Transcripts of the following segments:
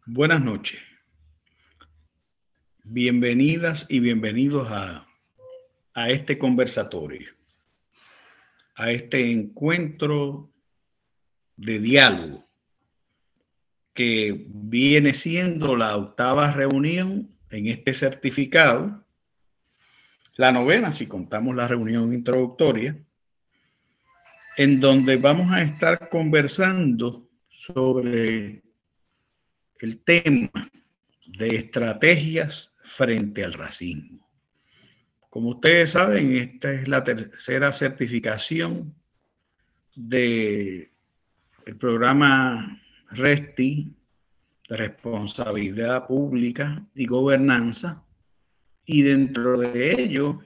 Buenas noches, bienvenidas y bienvenidos a este conversatorio, a este encuentro de diálogo que viene siendo la octava reunión en este certificado, la novena si contamos la reunión introductoria, en donde vamos a estar conversando sobre el tema de estrategias frente al racismo. Como ustedes saben, esta es la tercera certificación del programa RESTI de responsabilidad pública y gobernanza, y dentro de ello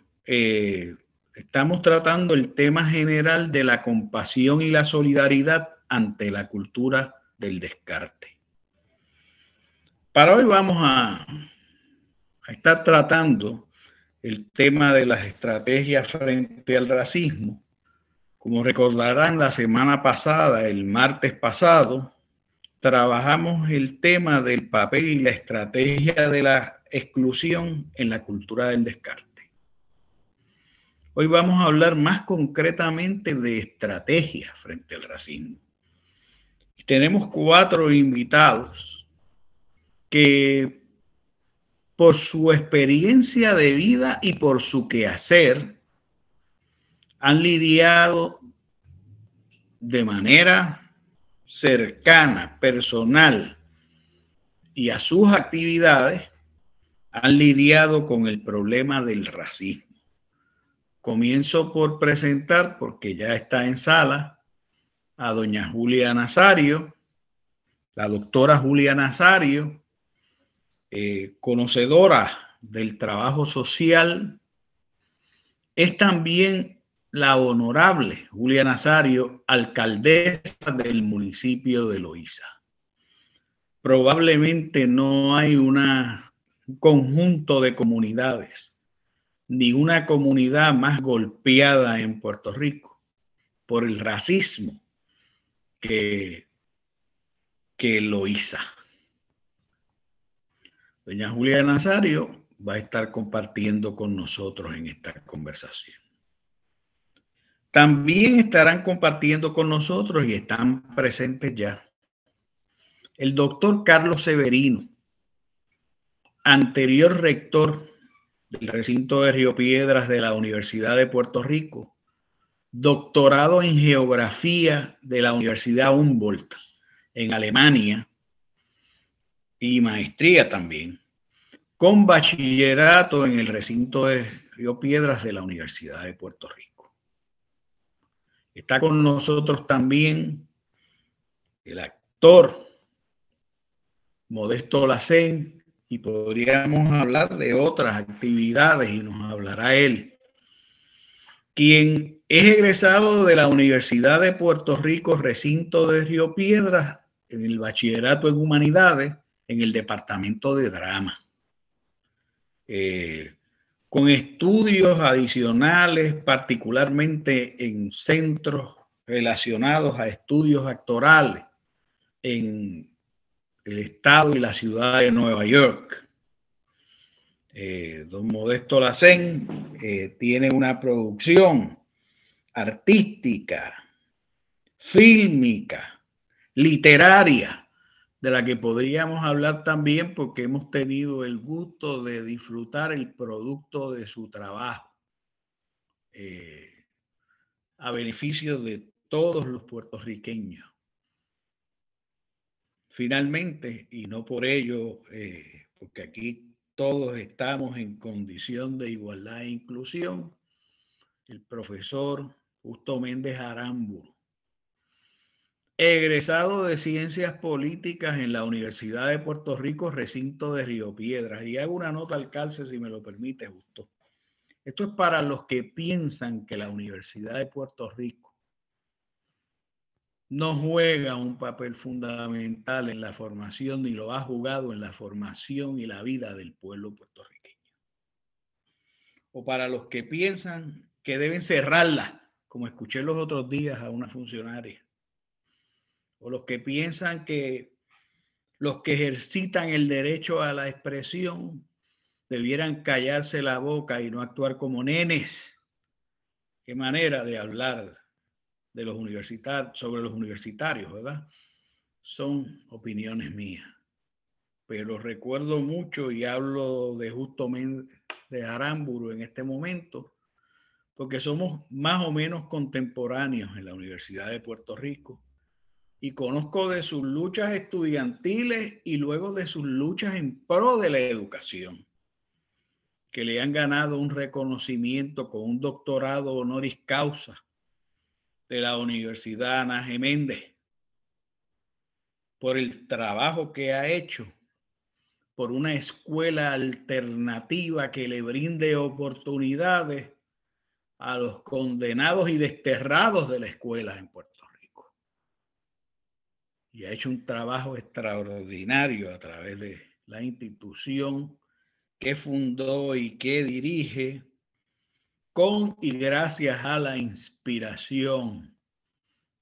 estamos tratando el tema general de la compasión y la solidaridad ante la cultura del descarte. Para hoy vamos a estar tratando el tema de las estrategias frente al racismo. Como recordarán, la semana pasada, el martes pasado, trabajamos el tema del papel y la estrategia de la exclusión en la cultura del descarte. Hoy vamos a hablar más concretamente de estrategias frente al racismo. Tenemos 4 invitados que por su experiencia de vida y por su quehacer han lidiado de manera cercana, personal y a sus actividades, han lidiado con el problema del racismo. Comienzo por presentar, porque ya está en sala, a doña Julia Nazario, la doctora Julia Nazario, conocedora del trabajo social. Es también la honorable Julia Nazario, alcaldesa del municipio de Loíza. Probablemente no hay un conjunto de comunidades, ni una comunidad más golpeada en Puerto Rico por el racismo que Loíza. Doña Julia Nazario va a estar compartiendo con nosotros en esta conversación. También estarán compartiendo con nosotros y están presentes ya el doctor Carlos Severino, anterior rector del recinto de Río Piedras de la Universidad de Puerto Rico, doctorado en geografía de la Universidad Humboldt en Alemania y maestría también, con bachillerato en el recinto de Río Piedras de la Universidad de Puerto Rico. Está con nosotros también el actor Modesto Lacén, y podríamos hablar de otras actividades y nos hablará él, quien es egresado de la Universidad de Puerto Rico, recinto de Río Piedras, en el bachillerato en Humanidades, en el departamento de Drama. Con estudios adicionales, particularmente en centros relacionados a estudios actorales en el estado y la ciudad de Nueva York. Don Modesto Lacén tiene una producción artística, fílmica, literaria, de la que podríamos hablar también porque hemos tenido el gusto de disfrutar el producto de su trabajo a beneficio de todos los puertorriqueños. Finalmente, y no por ello, porque aquí todos estamos en condición de igualdad e inclusión, el profesor Justo Méndez Aramburu, egresado de Ciencias Políticas en la Universidad de Puerto Rico, recinto de Río Piedras. Y hago una nota al calce, si me lo permite, Justo. Esto es para los que piensan que la Universidad de Puerto Rico no juega un papel fundamental en la formación, ni lo ha jugado en la formación y la vida del pueblo puertorriqueño. O para los que piensan que deben cerrarla, como escuché los otros días a una funcionaria. O los que piensan que Los que ejercitan el derecho a la expresión debieran callarse la boca y no actuar como nenes. Qué manera de hablar de los universitarios, sobre los universitarios, ¿verdad? Son opiniones mías. Pero recuerdo mucho y hablo de Justo Méndez de Aramburu en este momento, porque somos más o menos contemporáneos en la Universidad de Puerto Rico y conozco de sus luchas estudiantiles y luego de sus luchas en pro de la educación, que le han ganado un reconocimiento con un doctorado honoris causa de la Universidad Ana Geméndez por el trabajo que ha hecho por una escuela alternativa que le brinde oportunidades a los condenados y desterrados de la escuela en Puerto Rico. Y ha hecho un trabajo extraordinario a través de la institución que fundó y que dirige, con y gracias a la inspiración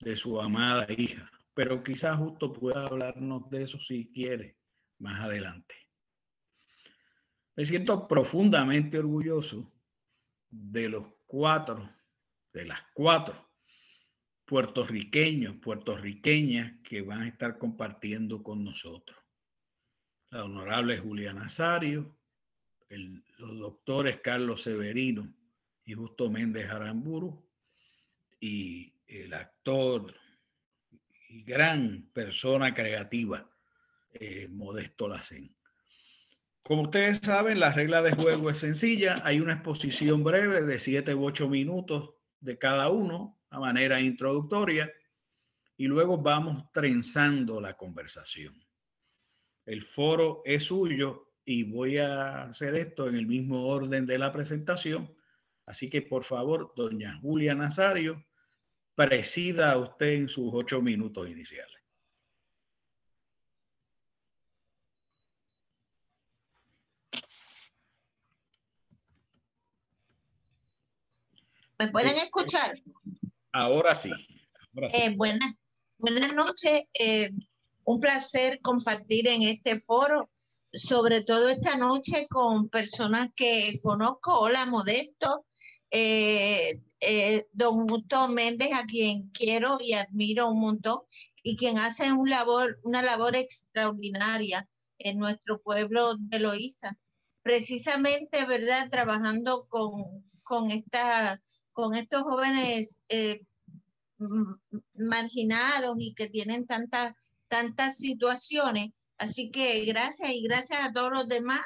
de su amada hija. Pero quizás Justo pueda hablarnos de eso si quiere más adelante. Me siento profundamente orgulloso de las cuatro puertorriqueñas que van a estar compartiendo con nosotros. La honorable Julia Nazario, los doctores Carlos Severino y Justo Méndez Aramburu, y el actor y gran persona creativa, Modesto Lacén. Como ustedes saben, la regla de juego es sencilla. Hay una exposición breve de 7 u 8 minutos de cada uno a manera introductoria y luego vamos trenzando la conversación. El foro es suyo y voy a hacer esto en el mismo orden de la presentación. Así que, por favor, doña Julia Nazario, presida usted en sus 8 minutos iniciales. ¿Me pueden escuchar? Ahora sí. Buenas noches. Un placer compartir en este foro, sobre todo esta noche con personas que conozco. Hola, Modesto. Don Justo Méndez, a quien quiero y admiro un montón, y quien hace una labor extraordinaria en nuestro pueblo de Loíza. Precisamente, ¿verdad? Trabajando con estos jóvenes marginados y que tienen tantas situaciones. Así que gracias, y gracias a todos los demás,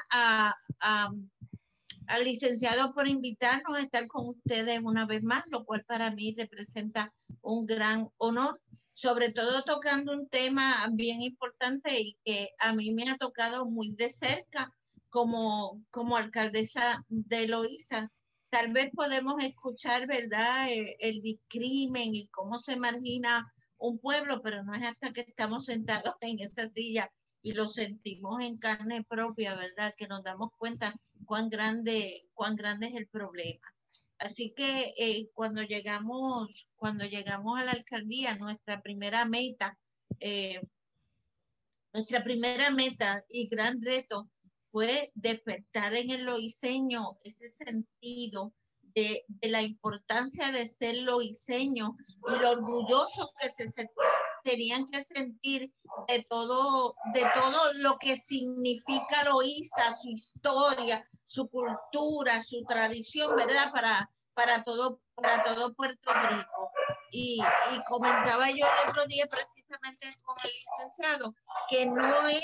al licenciado por invitarnos a estar con ustedes una vez más, lo cual para mí representa un gran honor, sobre todo tocando un tema bien importante y que a mí me ha tocado muy de cerca como alcaldesa de Loíza. Tal vez podemos escuchar, ¿verdad?, el discrimen y cómo se margina un pueblo, pero no es hasta que estamos sentados en esa silla y lo sentimos en carne propia, ¿verdad?, que nos damos cuenta cuán grande es el problema. Así que cuando llegamos a la alcaldía, nuestra primera meta y gran reto fue despertar en el loiseño ese sentido de la importancia de ser loiseño y lo orgullosos que se tenían que sentir de todo lo que significa Loíza, su historia, su cultura, su tradición, ¿verdad? Para todo Puerto Rico. Y comentaba yo el otro día precisamente con el licenciado que no es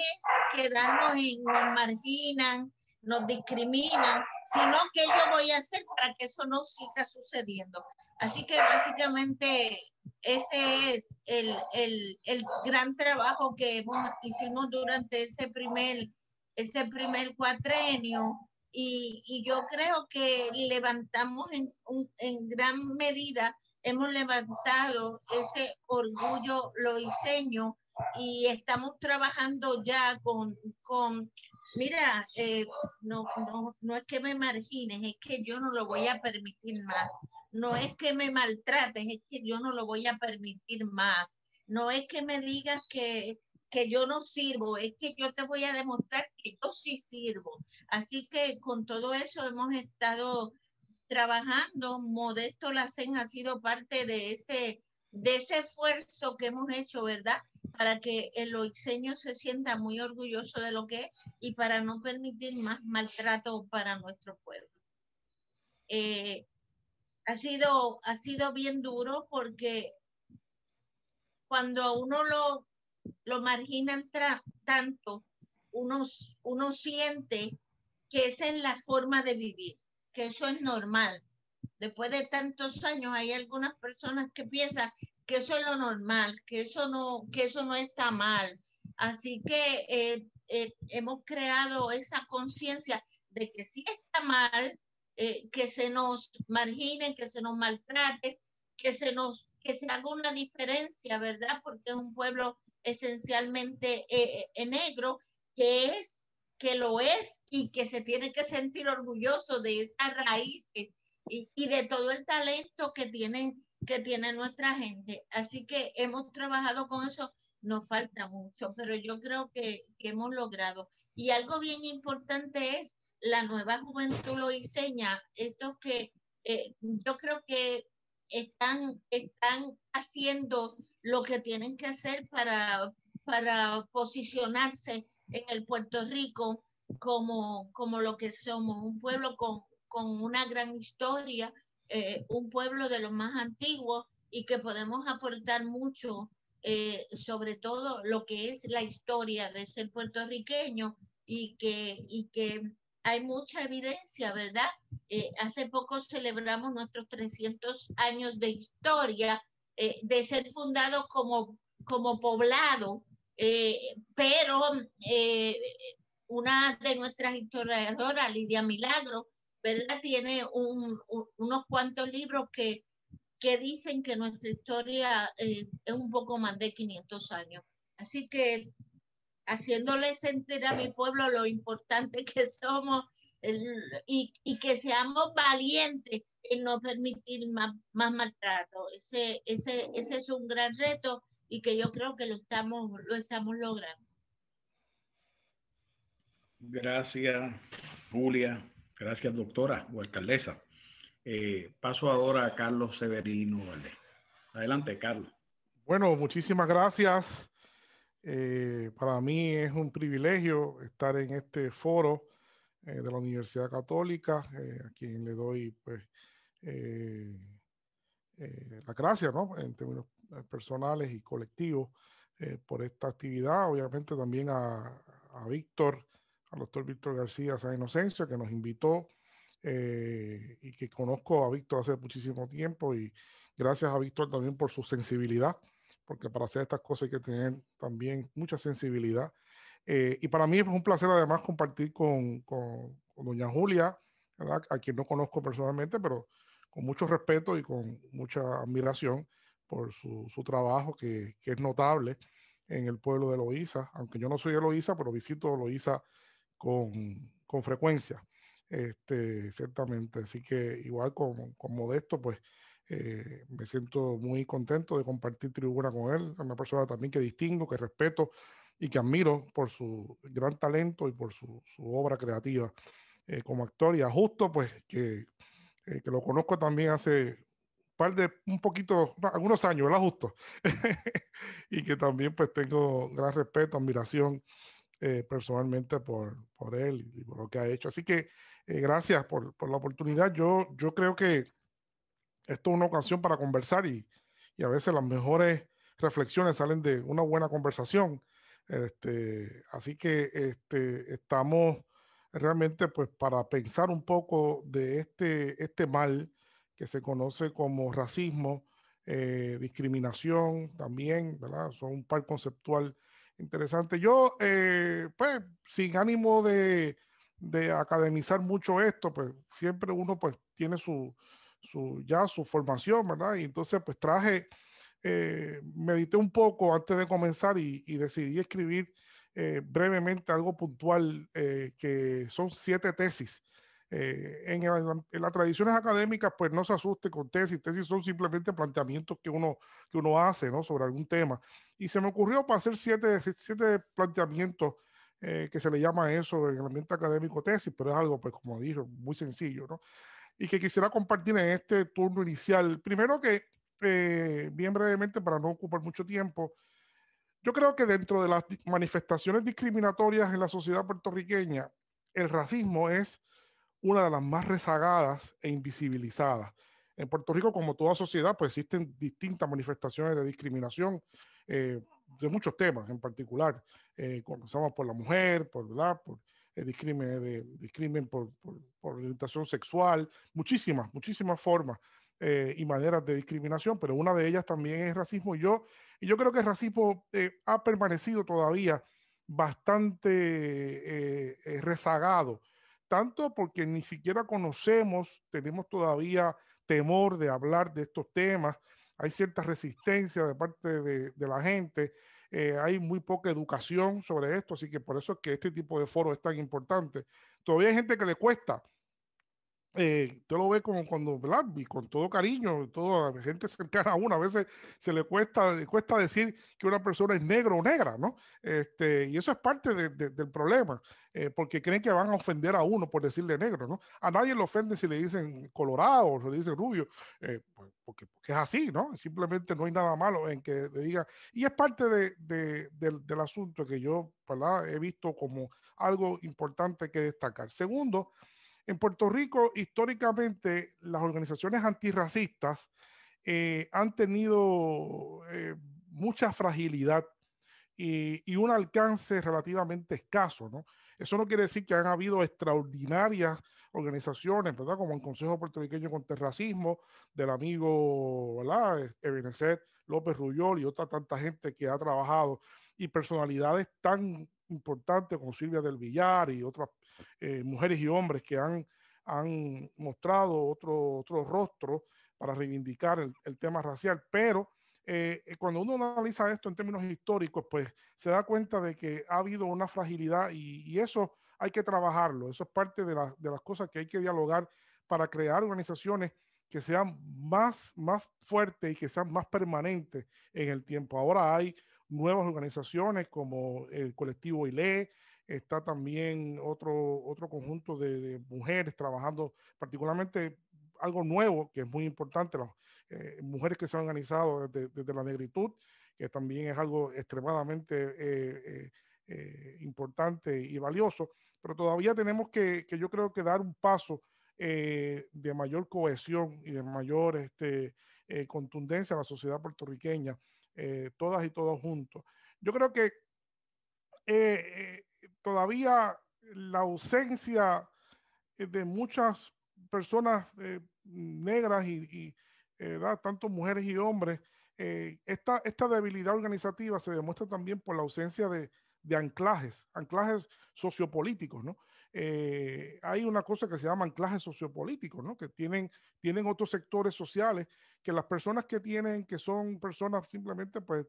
quedarnos en nos marginan, nos discriminan, sino que yo voy a hacer para que eso no siga sucediendo. Así que básicamente ese es el gran trabajo que hicimos durante ese primer cuatrenio, y yo creo que levantamos en gran medida, hemos levantado ese orgullo loiseño y estamos trabajando ya mira, no es que me margines, es que yo no lo voy a permitir más. No es que me maltrates, es que yo no lo voy a permitir más. No es que me digas que que yo no sirvo, es que yo te voy a demostrar que yo sí sirvo. Así que con todo eso hemos estado trabajando. Modesto Lacén ha sido parte de ese esfuerzo que hemos hecho, ¿verdad? Para que el loiseño se sienta muy orgulloso de lo que es y para no permitir más maltrato para nuestro pueblo. Eh, ha sido bien duro porque cuando uno lo marginan tanto, uno siente que esa es la forma de vivir, que eso es normal. Después de tantos años hay algunas personas que piensan que eso es lo normal, que eso no está mal. Así que hemos creado esa conciencia de que sí está mal, que se nos margine, que se nos maltrate, que se haga una diferencia, ¿verdad? Porque es un pueblo esencialmente negro, que es, que lo es y que se tiene que sentir orgulloso de esas raíces y de todo el talento que tiene nuestra gente. Así que hemos trabajado con eso, nos falta mucho, pero yo creo que hemos logrado. Y algo bien importante es la nueva juventud loiseña, estos que yo creo que están haciendo lo que tienen que hacer para posicionarse en el Puerto Rico como lo que somos, un pueblo con una gran historia, un pueblo de los más antiguos y que podemos aportar mucho, sobre todo lo que es la historia de ser puertorriqueño y que hay mucha evidencia, ¿verdad? Hace poco celebramos nuestros 300 años de historia, de ser fundados como poblado, eh, pero eh, una de nuestras historiadoras, Lidia Milagro, ¿verdad? Tiene unos cuantos libros que dicen que nuestra historia es un poco más de 500 años. Así que haciéndole sentir a mi pueblo lo importante que somos y que seamos valientes en no permitir más maltrato. Ese es un gran reto y que yo creo que lo estamos logrando. Gracias, Julia. Gracias, doctora o alcaldesa. Paso ahora a Carlos Severino Valdés. Adelante, Carlos. Bueno, muchísimas gracias. Para mí es un privilegio estar en este foro de la Universidad Católica, a quien le doy pues, las gracias, ¿no? En términos personales y colectivos por esta actividad. Obviamente también a Víctor, al doctor Víctor García San Inocencio, que nos invitó y que conozco a Víctor hace muchísimo tiempo, y gracias a Víctor también por su sensibilidad, porque para hacer estas cosas hay que tener también mucha sensibilidad. Y para mí es un placer además compartir con doña Julia, ¿verdad? A quien no conozco personalmente, pero con mucho respeto y con mucha admiración por su trabajo, que es notable en el pueblo de Loíza, aunque yo no soy de Loíza, pero visito Loíza con frecuencia, ciertamente. Así que igual con Modesto, pues me siento muy contento de compartir tribuna con él, una persona también que distingo, que respeto y que admiro por su gran talento y por su obra creativa como actor. Y a Justo, pues que lo conozco también hace un poquito, algunos años, ¿verdad, Justo? Y que también pues tengo gran respeto, admiración personalmente por él y por lo que ha hecho. Así que gracias por la oportunidad. Yo creo que esto es una ocasión para conversar, y a veces las mejores reflexiones salen de una buena conversación. Así que estamos realmente pues para pensar un poco de este mal que se conoce como racismo, discriminación también, ¿verdad? Son un par conceptual interesante. Yo, pues, sin ánimo de academizar mucho esto, pues siempre uno pues tiene su formación, ¿verdad? Y entonces pues medité un poco antes de comenzar y decidí escribir brevemente algo puntual, que son 7 tesis En las tradiciones académicas, pues no se asuste con tesis. Tesis son simplemente planteamientos que uno hace, ¿no?, sobre algún tema. Y se me ocurrió para hacer siete planteamientos que se le llama eso en el ambiente académico tesis, pero es algo, pues como dije, muy sencillo, ¿no? Y que quisiera compartir en este turno inicial. Primero que, bien brevemente, para no ocupar mucho tiempo, yo creo que dentro de las manifestaciones discriminatorias en la sociedad puertorriqueña, el racismo es una de las más rezagadas e invisibilizadas. En Puerto Rico, como toda sociedad, pues existen distintas manifestaciones de discriminación de muchos temas en particular. Comenzamos por la mujer, ¿verdad?, por discrimen por orientación sexual, muchísimas formas y maneras de discriminación, pero una de ellas también es racismo. Y yo creo que el racismo ha permanecido todavía bastante rezagado, tanto porque ni siquiera conocemos, tenemos todavía temor de hablar de estos temas, hay cierta resistencia de parte de la gente, hay muy poca educación sobre esto, así que por eso es que este tipo de foros es tan importante. Todavía hay gente que le cuesta. Usted lo ve como cuando, ¿verdad?, y con todo cariño, toda la gente cercana a uno, a veces le cuesta decir que una persona es negro o negra, ¿no? Y eso es parte del problema, porque creen que van a ofender a uno por decirle negro, ¿no? A nadie le ofende si le dicen colorado o le dicen rubio, pues porque es así, ¿no? Simplemente no hay nada malo en que le diga, y es parte del asunto que yo, ¿verdad?, he visto como algo importante que destacar. Segundo, en Puerto Rico, históricamente, las organizaciones antirracistas han tenido mucha fragilidad y un alcance relativamente escaso, ¿no? Eso no quiere decir que han habido extraordinarias organizaciones, ¿verdad?, como el Consejo Puertorriqueño contra el Racismo, del amigo, ¿verdad?, Ebenezer López Ruyol y otra tanta gente que ha trabajado, y personalidades tan importantes como Silvia del Villar y otras mujeres y hombres que han mostrado otro rostro para reivindicar el tema racial, pero cuando uno analiza esto en términos históricos, pues se da cuenta de que ha habido una fragilidad y eso hay que trabajarlo. Eso es parte de las cosas que hay que dialogar para crear organizaciones que sean más fuertes y que sean más permanentes en el tiempo. Ahora hay nuevas organizaciones como el colectivo ILE, está también otro conjunto de mujeres trabajando, particularmente algo nuevo que es muy importante, las mujeres que se han organizado desde la negritud, que también es algo extremadamente importante y valioso, pero todavía tenemos que yo creo que dar un paso de mayor cohesión y de mayor contundencia a la sociedad puertorriqueña, todas y todos juntos. Yo creo que todavía la ausencia de muchas personas negras y tanto mujeres y hombres, esta debilidad organizativa se demuestra también por la ausencia de anclajes sociopolíticos, ¿no? Hay una cosa que se llama anclajes sociopolíticos, ¿no?, que tienen otros sectores sociales que las personas que son personas simplemente pues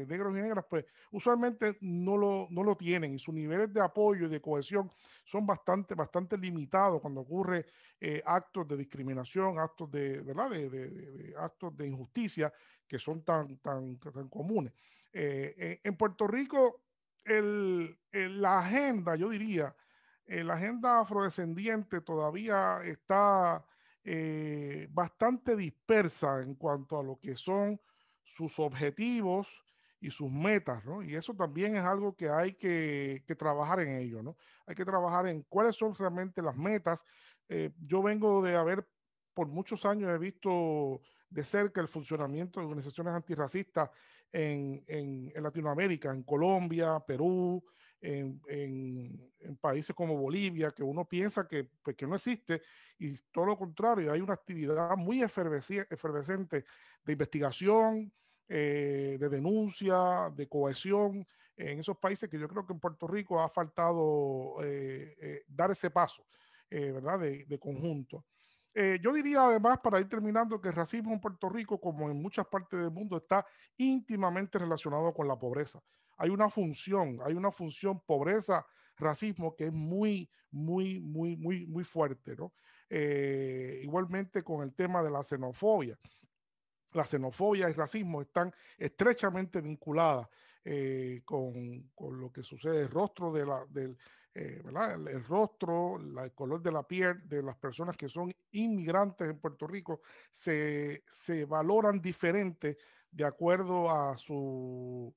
negros y negras, pues usualmente no lo tienen, y sus niveles de apoyo y de cohesión son bastante limitados cuando ocurre actos de discriminación, actos ¿verdad?, de actos de injusticia que son tan comunes. En Puerto Rico, la agenda, yo diría, la agenda afrodescendiente todavía está bastante dispersa en cuanto a lo que son sus objetivos y sus metas, ¿no? Y eso también es algo que hay que trabajar en ello, ¿no? Hay que trabajar en cuáles son realmente las metas. Yo vengo de haber, por muchos años he visto de cerca el funcionamiento de organizaciones antirracistas en Latinoamérica, en Colombia, Perú, en países como Bolivia, que uno piensa pues, que no existe, y todo lo contrario, hay una actividad muy efervescente de investigación, de denuncia, de cohesión en esos países, que yo creo que en Puerto Rico ha faltado dar ese paso, ¿verdad?, de conjunto. Yo diría además, para ir terminando, que el racismo en Puerto Rico, como en muchas partes del mundo, está íntimamente relacionado con la pobreza. Hay una función pobreza, racismo que es muy fuerte, ¿no? Igualmente con el tema de la xenofobia. La xenofobia y el racismo están estrechamente vinculadas con lo que sucede. El rostro ¿verdad? El rostro, el color de la piel de las personas que son inmigrantes en Puerto Rico se valoran diferente de acuerdo a sus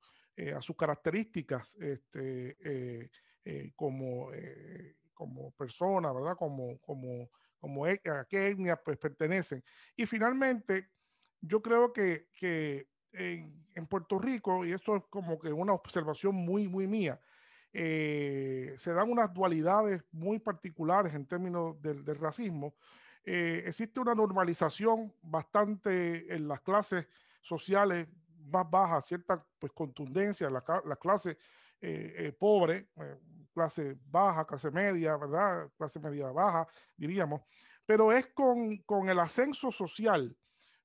características como persona, ¿verdad? A qué etnia pues pertenecen. Y finalmente, yo creo que en Puerto Rico, y esto es como que una observación muy mía, se dan unas dualidades muy particulares en términos del racismo. Existe una normalización bastante en las clases sociales más bajas, cierta pues contundencia, la clase pobre, clase baja, clase media, ¿verdad? Clase media baja, diríamos, pero es con el ascenso social,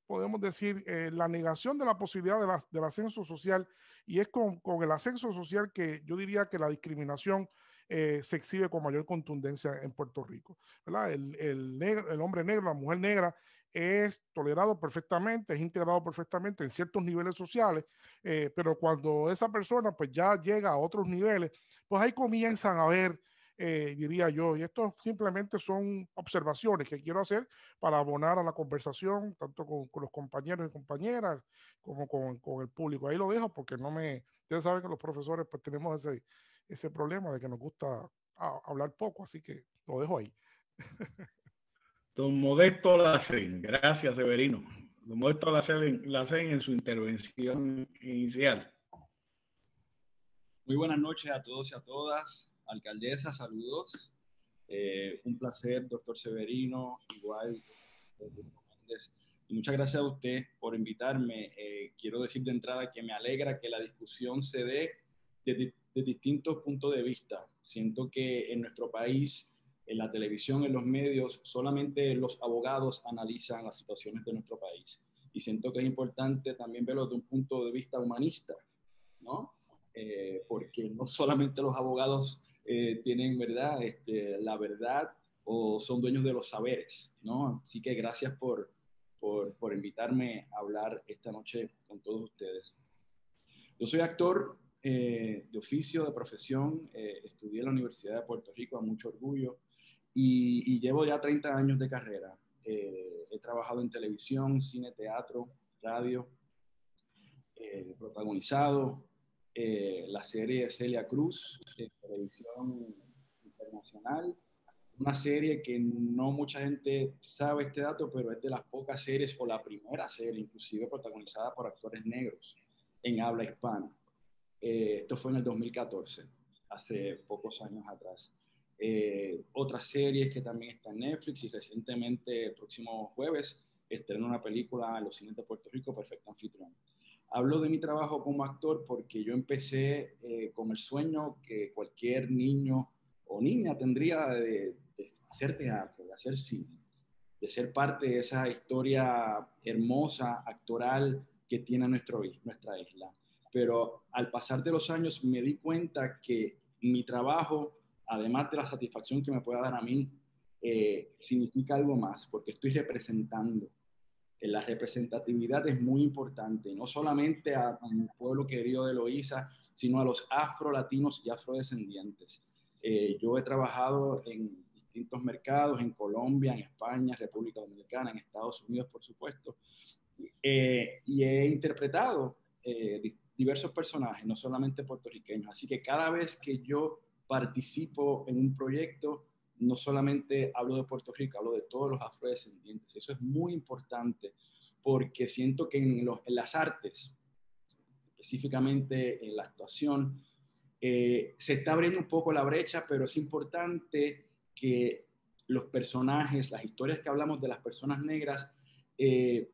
podemos decir, la negación de la posibilidad del ascenso social, y es con el ascenso social que yo diría que la discriminación se exhibe con mayor contundencia en Puerto Rico, ¿verdad? El hombre negro, la mujer negra es tolerado perfectamente, es integrado perfectamente en ciertos niveles sociales, pero cuando esa persona pues ya llega a otros niveles, pues ahí comienzan a ver, diría yo, y esto simplemente son observaciones que quiero hacer para abonar a la conversación, tanto con los compañeros y compañeras, como con el público. Ahí lo dejo porque ustedes saben que los profesores pues tenemos ese problema de que nos gusta hablar poco, así que lo dejo ahí. Don Modesto Lacén, gracias Severino. Don Modesto Lacén en su intervención inicial. Muy buenas noches a todos y a todas. Alcaldesa, saludos. Un placer, doctor Severino, igual, Méndez. Y muchas gracias a usted por invitarme. Quiero decir de entrada que me alegra que la discusión se dé de distintos puntos de vista. Siento que en nuestro país, en la televisión, en los medios, solamente los abogados analizan las situaciones de nuestro país. Y siento que es importante también verlo desde un punto de vista humanista, ¿no? Porque no solamente los abogados tienen, ¿verdad? La verdad o son dueños de los saberes, ¿no? Así que gracias por invitarme a hablar esta noche con todos ustedes. Yo soy actor de oficio, de profesión, estudié en la Universidad de Puerto Rico a mucho orgullo y llevo ya 30 años de carrera. He trabajado en televisión, cine, teatro, radio, protagonizado la serie Celia Cruz de televisión internacional, una serie que no mucha gente sabe este dato, pero es de las pocas series, o la primera serie inclusive protagonizada por actores negros en habla hispana. Esto fue en el 2014, hace pocos años atrás. Otras series que también está en Netflix, y recientemente el próximo jueves estreno una película en los cines de Puerto Rico, Perfecto Anfitrión. Hablo de mi trabajo como actor porque yo empecé con el sueño que cualquier niño o niña tendría de hacer teatro, de hacer cine, de ser parte de esa historia hermosa, actoral que tiene nuestra isla. Pero al pasar de los años me di cuenta que mi trabajo, además de la satisfacción que me pueda dar a mí, significa algo más, porque estoy representando. La representatividad es muy importante, no solamente a un pueblo querido de Loíza, sino a los afro-latinos y afrodescendientes. Yo he trabajado en distintos mercados, en Colombia, en España, República Dominicana, en Estados Unidos, por supuesto, y he interpretado diversos personajes, no solamente puertorriqueños. Así que cada vez que yo participo en un proyecto, no solamente hablo de Puerto Rico, hablo de todos los afrodescendientes. Eso es muy importante porque siento que en las artes, específicamente en la actuación, se está abriendo un poco la brecha, pero es importante que los personajes, las historias que hablamos de las personas negras,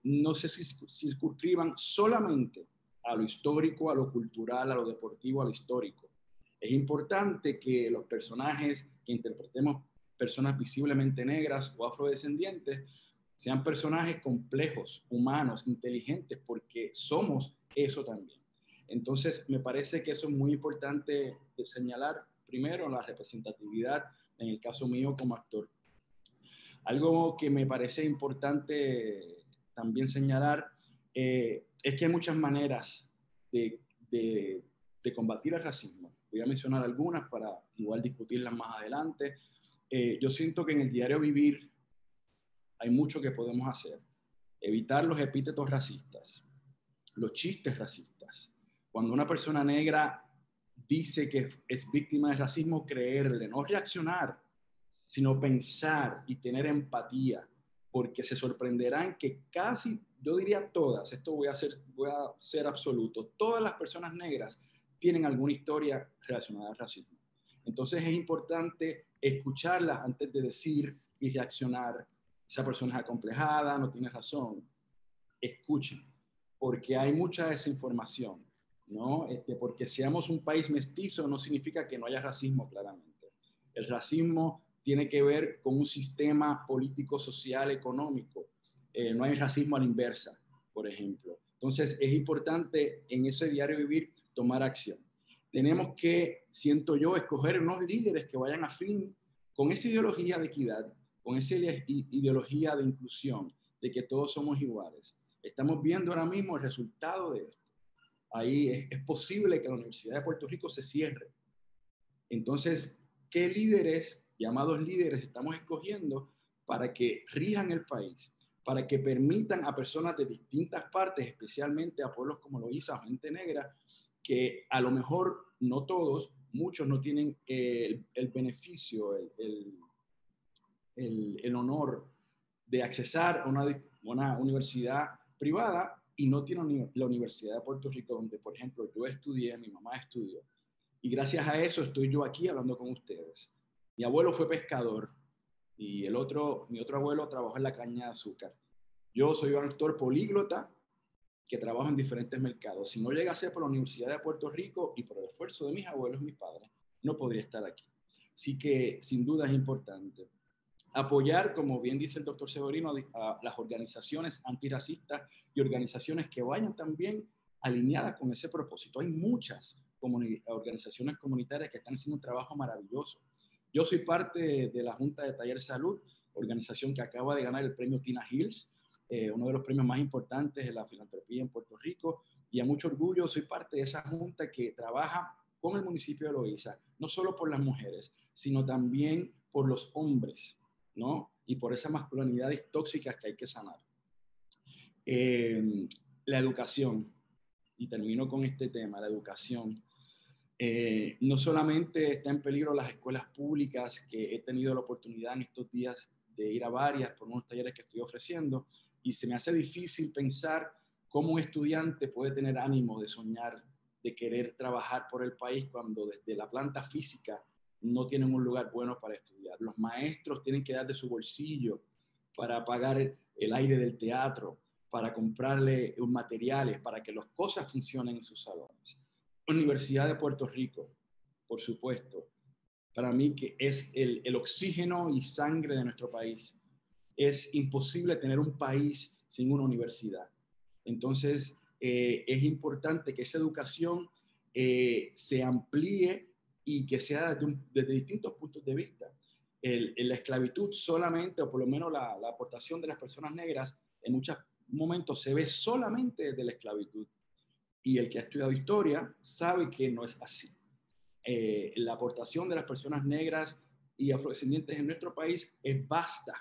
no se circunscriban solamente a lo histórico, a lo cultural, a lo deportivo, a lo histórico. Es importante que los personajes que interpretemos, personas visiblemente negras o afrodescendientes, sean personajes complejos, humanos, inteligentes, porque somos eso también. Entonces, me parece que eso es muy importante de señalar, primero, la representatividad, en el caso mío como actor. Algo que me parece importante también señalar es que hay muchas maneras de combatir el racismo. Voy a mencionar algunas para igual discutirlas más adelante. Yo siento que en el diario vivir hay mucho que podemos hacer. Evitar los epítetos racistas, los chistes racistas. Cuando una persona negra dice que es víctima de racismo, creerle, no reaccionar, sino pensar y tener empatía, porque se sorprenderán que casi, yo diría todas, esto voy a ser absoluto, todas las personas negras tienen alguna historia relacionada al racismo. Entonces es importante escucharlas antes de decir y reaccionar. Esa persona es acomplejada, no tiene razón. Escuchen, porque hay mucha desinformación, ¿no? Porque seamos un país mestizo no significa que no haya racismo, claramente. El racismo tiene que ver con un sistema político, social, económico. No hay racismo a la inversa, por ejemplo. Entonces es importante en ese diario vivir tomar acción. Tenemos que, siento yo, escoger unos líderes que vayan afín con esa ideología de equidad, con esa ideología de inclusión, de que todos somos iguales. Estamos viendo ahora mismo el resultado de esto. Ahí es posible que la Universidad de Puerto Rico se cierre. Entonces, ¿qué líderes, llamados líderes, estamos escogiendo para que rijan el país, para que permitan a personas de distintas partes, especialmente a pueblos como Loíza o gente negra, que a lo mejor no todos, muchos no tienen el beneficio, el honor de accesar a una universidad privada y no tienen la Universidad de Puerto Rico, donde, por ejemplo, yo estudié, mi mamá estudió. Y gracias a eso estoy yo aquí hablando con ustedes. Mi abuelo fue pescador y mi otro abuelo trabajó en la caña de azúcar. Yo soy un actor políglota que trabaja en diferentes mercados. Si no llega a ser por la Universidad de Puerto Rico y por el esfuerzo de mis abuelos, mis padres, no podría estar aquí. Así que sin duda es importante apoyar, como bien dice el doctor Severino, a las organizaciones antirracistas y organizaciones que vayan también alineadas con ese propósito. Hay muchas organizaciones comunitarias que están haciendo un trabajo maravilloso. Yo soy parte de la Junta de Taller Salud, organización que acaba de ganar el premio Tina Hills, uno de los premios más importantes de la filantropía en Puerto Rico, y a mucho orgullo soy parte de esa junta que trabaja con el municipio de Loíza, no solo por las mujeres, sino también por los hombres, ¿no? Y por esas masculinidades tóxicas que hay que sanar. La educación, y termino con este tema, la educación. No solamente está en peligro las escuelas públicas, que he tenido la oportunidad en estos días de ir a varias por unos talleres que estoy ofreciendo, y se me hace difícil pensar cómo un estudiante puede tener ánimo de soñar, de querer trabajar por el país cuando desde la planta física no tienen un lugar bueno para estudiar. Los maestros tienen que dar de su bolsillo para pagar el aire del teatro, para comprarle materiales, para que las cosas funcionen en sus salones. Universidad de Puerto Rico, por supuesto, para mí que es el oxígeno y sangre de nuestro país. Es imposible tener un país sin una universidad. Entonces, es importante que esa educación se amplíe y que sea desde distintos puntos de vista. La esclavitud solamente, o por lo menos la aportación de las personas negras, en muchos momentos se ve solamente desde la esclavitud. Y el que ha estudiado historia sabe que no es así. La aportación de las personas negras y afrodescendientes en nuestro país es vasta.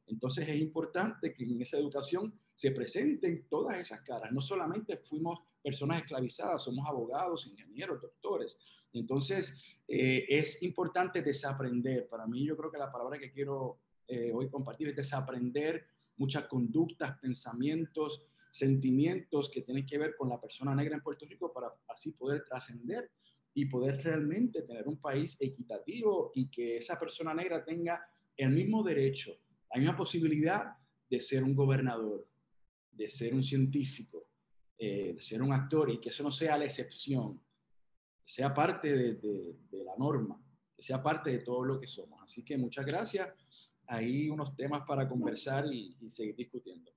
Entonces es importante que en esa educación se presenten todas esas caras. No solamente fuimos personas esclavizadas, somos abogados, ingenieros, doctores. Entonces es importante desaprender. Para mí, yo creo que la palabra que quiero hoy compartir es desaprender muchas conductas, pensamientos, sentimientos que tienen que ver con la persona negra en Puerto Rico para así poder trascender y poder realmente tener un país equitativo y que esa persona negra tenga el mismo derecho, la misma posibilidad de ser un gobernador, de ser un científico, de ser un actor, y que eso no sea la excepción, que sea parte de la norma, que sea parte de todo lo que somos. Así que muchas gracias. Hay unos temas para conversar y seguir discutiendo.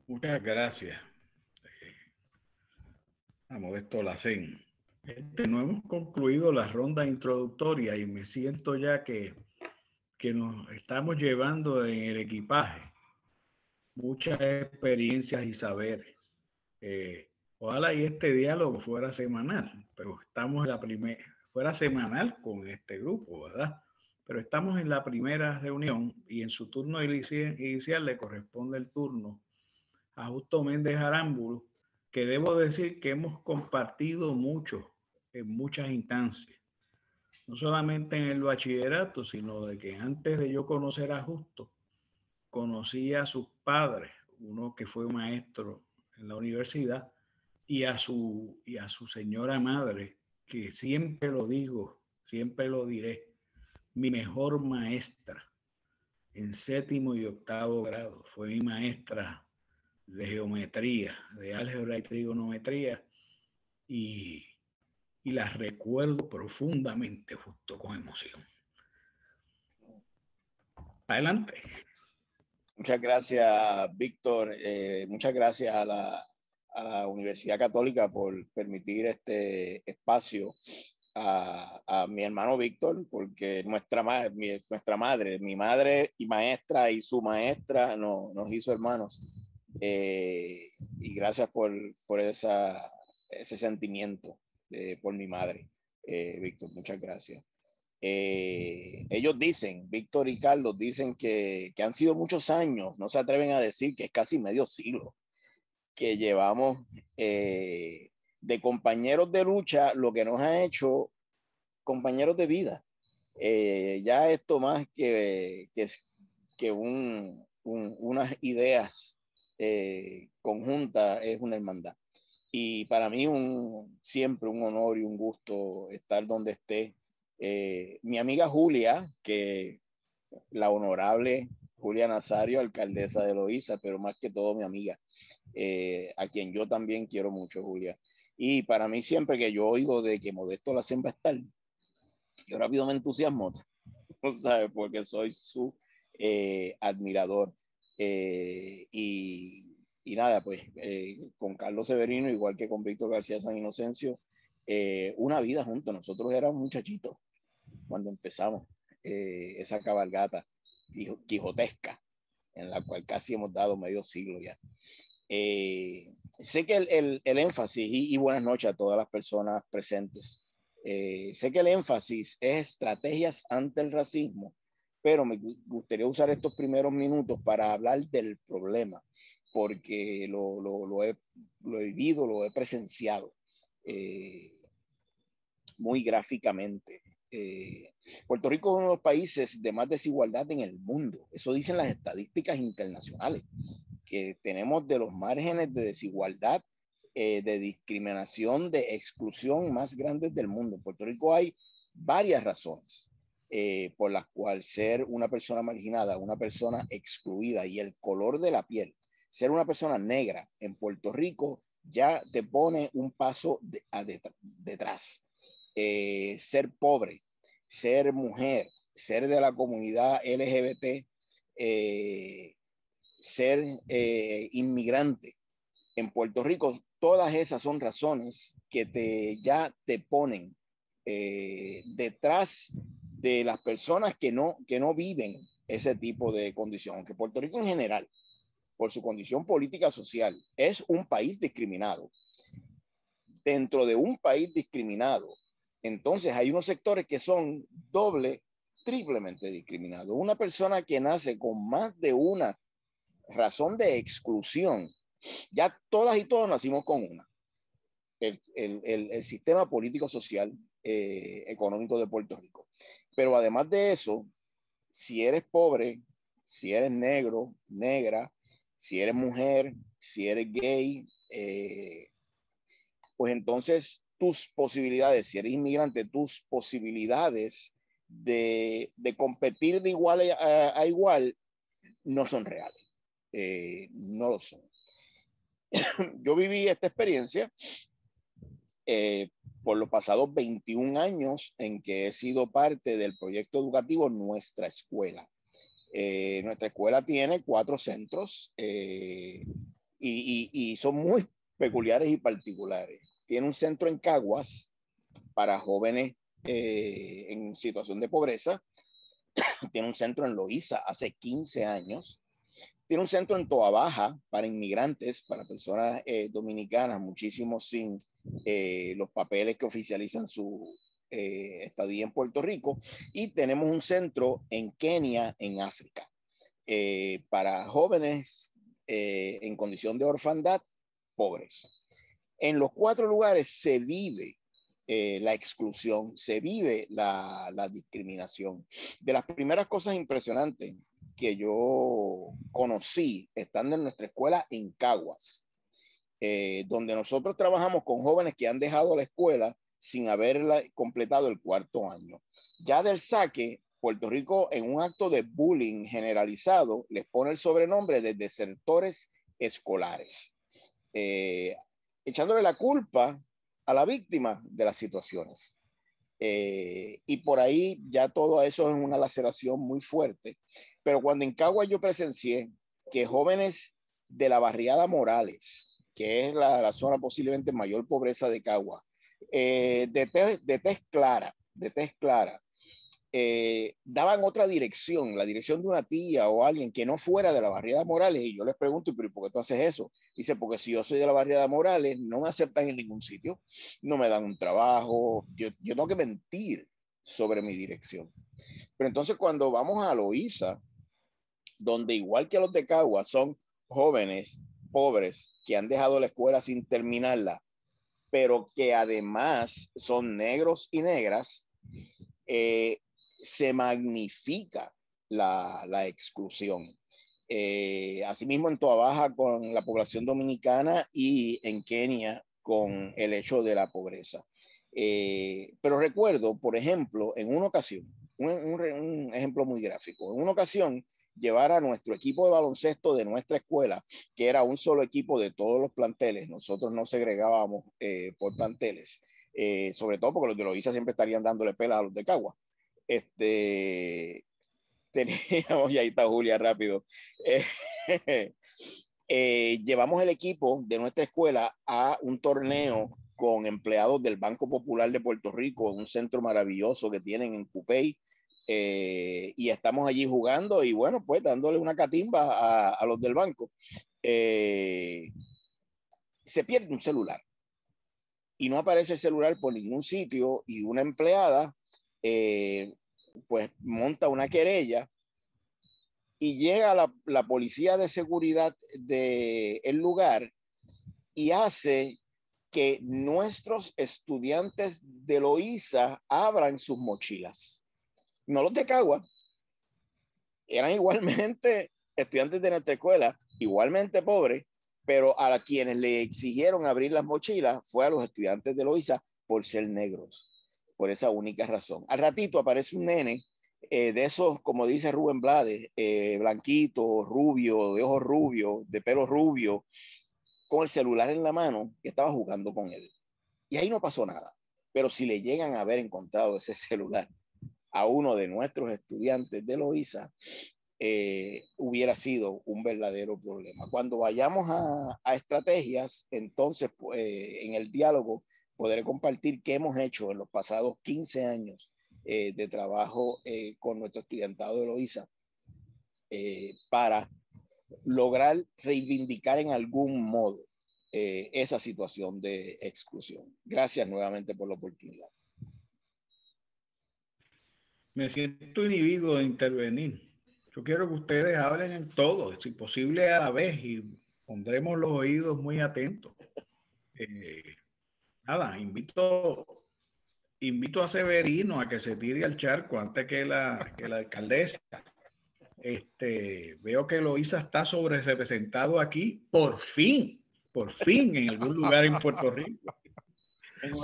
Muchas gracias a Modesto Lacén. No hemos concluido la ronda introductoria y me siento ya que nos estamos llevando en el equipaje muchas experiencias y saberes. Ojalá y este diálogo fuera semanal, pero estamos en la primera, fuera semanal con este grupo, ¿verdad? Pero estamos en la primera reunión y en su turno inicial le corresponde el turno a Justo Méndez Arámbulo, que debo decir que hemos compartido mucho en muchas instancias, no solamente en el bachillerato, sino de que antes de yo conocer a Justo, conocí a sus padres, uno que fue maestro en la universidad, y a su señora madre, que siempre lo digo, siempre lo diré, mi mejor maestra en 7º y 8º grado, fue mi maestra de geometría, de álgebra y trigonometría, y las recuerdo profundamente, justo con emoción. Adelante. Muchas gracias, Víctor. Muchas gracias a la Universidad Católica por permitir este espacio a mi hermano Víctor, porque nuestra madre, mi madre y maestra y su maestra nos hizo hermanos. Y gracias por ese sentimiento por mi madre, Víctor. Muchas gracias. Ellos dicen, Víctor y Carlos dicen que han sido muchos años, no se atreven a decir que es casi medio siglo que llevamos de compañeros de lucha, lo que nos ha hecho compañeros de vida. Ya esto más que unas ideas conjuntas es una hermandad. Y para mí siempre un honor y un gusto estar donde esté. Mi amiga Julia, que la honorable Julia Nazario, alcaldesa de Loíza, pero más que todo mi amiga, a quien yo también quiero mucho, Julia. Y para mí siempre que yo oigo de que Modesto Lacén va a estar, yo rápido me entusiasmo, ¿sabes? Porque soy su admirador. Y nada, pues con Carlos Severino, igual que con Víctor García San Inocencio, una vida juntos. Nosotros éramos muchachitos cuando empezamos esa cabalgata quijotesca, en la cual casi hemos dado medio siglo ya. Sé que el énfasis, y buenas noches a todas las personas presentes, sé que el énfasis es estrategias ante el racismo, pero me gustaría usar estos primeros minutos para hablar del problema, porque lo he vivido, lo he presenciado muy gráficamente. Puerto Rico es uno de los países de más desigualdad en el mundo. Eso dicen las estadísticas internacionales, que tenemos de los márgenes de desigualdad, de discriminación, de exclusión más grandes del mundo. En Puerto Rico hay varias razones por las cuales ser una persona marginada, una persona excluida, y el color de la piel, ser una persona negra en Puerto Rico ya te pone un paso detrás. Ser pobre, ser mujer, ser de la comunidad LGBT, ser inmigrante en Puerto Rico, todas esas son razones que ya te ponen detrás de las personas que no viven ese tipo de condición. Aunque Puerto Rico en general, por su condición política social, es un país discriminado. Dentro de un país discriminado, entonces hay unos sectores que son triplemente discriminados. Una persona que nace con más de una razón de exclusión, ya todas y todos nacimos con una. El sistema político, social, económico de Puerto Rico. Pero además de eso, si eres pobre, si eres negro, negra, si eres mujer, si eres gay, pues entonces tus posibilidades, si eres inmigrante, tus posibilidades de competir de igual a igual no son reales. No lo son. Yo viví esta experiencia por los pasados 21 años en que he sido parte del proyecto educativo Nuestra Escuela. Nuestra escuela tiene 4 centros y son muy peculiares y particulares. Tiene un centro en Caguas, para jóvenes en situación de pobreza. Tiene un centro en Loíza hace 15 años. Tiene un centro en Toa Baja para inmigrantes, para personas dominicanas, muchísimos sin los papeles que oficializan su estadía en Puerto Rico. Y tenemos un centro en Kenia, en África, para jóvenes en condición de orfandad, pobres. En los 4 lugares se vive la exclusión, se vive la discriminación. De las primeras cosas impresionantes que yo conocí estando en nuestra escuela en Caguas, donde nosotros trabajamos con jóvenes que han dejado la escuela sin haberla completado el 4º año. Ya del saque, Puerto Rico, en un acto de bullying generalizado, les pone el sobrenombre de desertores escolares, echándole la culpa a la víctima de las situaciones. Y por ahí ya todo eso es una laceración muy fuerte. Pero cuando en Caguas yo presencié que jóvenes de la barriada Morales, que es la zona posiblemente mayor pobreza de Caguas, de tez clara, daban otra dirección, la dirección de una tía o alguien que no fuera de la barriada Morales, y yo les pregunto, ¿pero por qué tú haces eso? Dice, porque si yo soy de la barriada Morales, no me aceptan en ningún sitio, no me dan un trabajo, yo tengo que mentir sobre mi dirección. Pero entonces cuando vamos a Loíza, donde igual que los de Caguas son jóvenes pobres que han dejado la escuela sin terminarla, pero que además son negros y negras, se magnifica la exclusión. Asimismo en Toa Baja con la población dominicana y en Kenia con el hecho de la pobreza. Pero recuerdo, por ejemplo, en una ocasión, un ejemplo muy gráfico, en una ocasión llevar a nuestro equipo de baloncesto de nuestra escuela, que era un solo equipo de todos los planteles, nosotros no segregábamos por planteles, sobre todo porque los de Loíza siempre estarían dándole pelas a los de Cagua. Teníamos, y ahí está Julia rápido, llevamos el equipo de nuestra escuela a un torneo con empleados del Banco Popular de Puerto Rico, un centro maravilloso que tienen en Cupey, y estamos allí jugando y bueno, pues dándole una catimba a los del banco. Se pierde un celular y no aparece el celular por ningún sitio y una empleada pues monta una querella y llega la policía de seguridad del lugar y hace que nuestros estudiantes de Loíza abran sus mochilas. No los de Cagua, eran igualmente estudiantes de nuestra escuela, igualmente pobres, pero a quienes le exigieron abrir las mochilas fue a los estudiantes de Loíza por ser negros, por esa única razón. Al ratito aparece un nene de esos, como dice Rubén Blades, blanquito, rubio, de ojos rubios, de pelo rubio, con el celular en la mano, que estaba jugando con él. Y ahí no pasó nada. Pero si le llegan a haber encontrado ese celular a uno de nuestros estudiantes de Loíza, hubiera sido un verdadero problema. Cuando vayamos a estrategias, entonces en el diálogo podré compartir qué hemos hecho en los pasados 15 años de trabajo con nuestro estudiantado de Loíza para lograr reivindicar en algún modo esa situación de exclusión. Gracias nuevamente por la oportunidad. Me siento inhibido de intervenir. Yo quiero que ustedes hablen en todo, si posible a la vez, y pondremos los oídos muy atentos. Nada, invito a Severino a que se tire al charco antes que la alcaldesa. Veo que Loíza está sobre representado aquí, por fin, en algún lugar en Puerto Rico.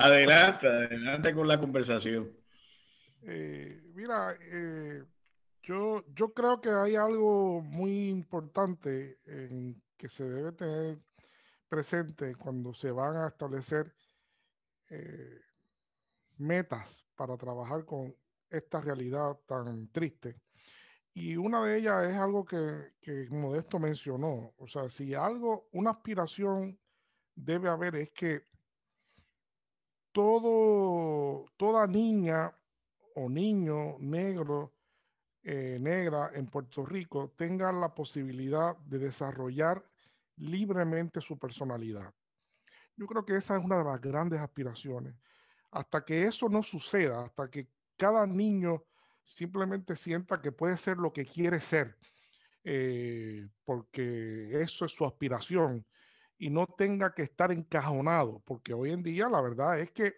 Adelante con la conversación. Mira, yo creo que hay algo muy importante que se debe tener presente cuando se van a establecer metas para trabajar con esta realidad tan triste. Y una de ellas es algo que Modesto mencionó. O sea, si algo, una aspiración debe haber es que toda niña o niño negro, negra en Puerto Rico tenga la posibilidad de desarrollar libremente su personalidad. Yo creo que esa es una de las grandes aspiraciones. Hasta que eso no suceda, hasta que cada niño simplemente sienta que puede ser lo que quiere ser, porque eso es su aspiración y no tenga que estar encajonado, porque hoy en día la verdad es que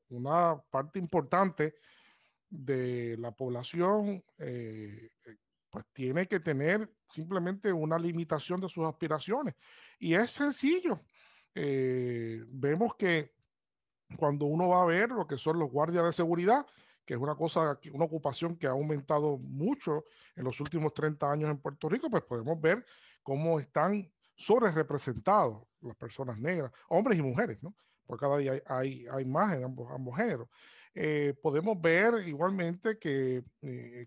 una parte importante de la población pues tiene que tener simplemente una limitación de sus aspiraciones. Y es sencillo. Vemos que cuando uno va a ver lo que son los guardias de seguridad, que es una cosa, una ocupación que ha aumentado mucho en los últimos 30 años en Puerto Rico, pues podemos ver cómo están sobre representados las personas negras, hombres y mujeres, ¿no? Porque cada día hay más en ambos géneros. Podemos ver igualmente que,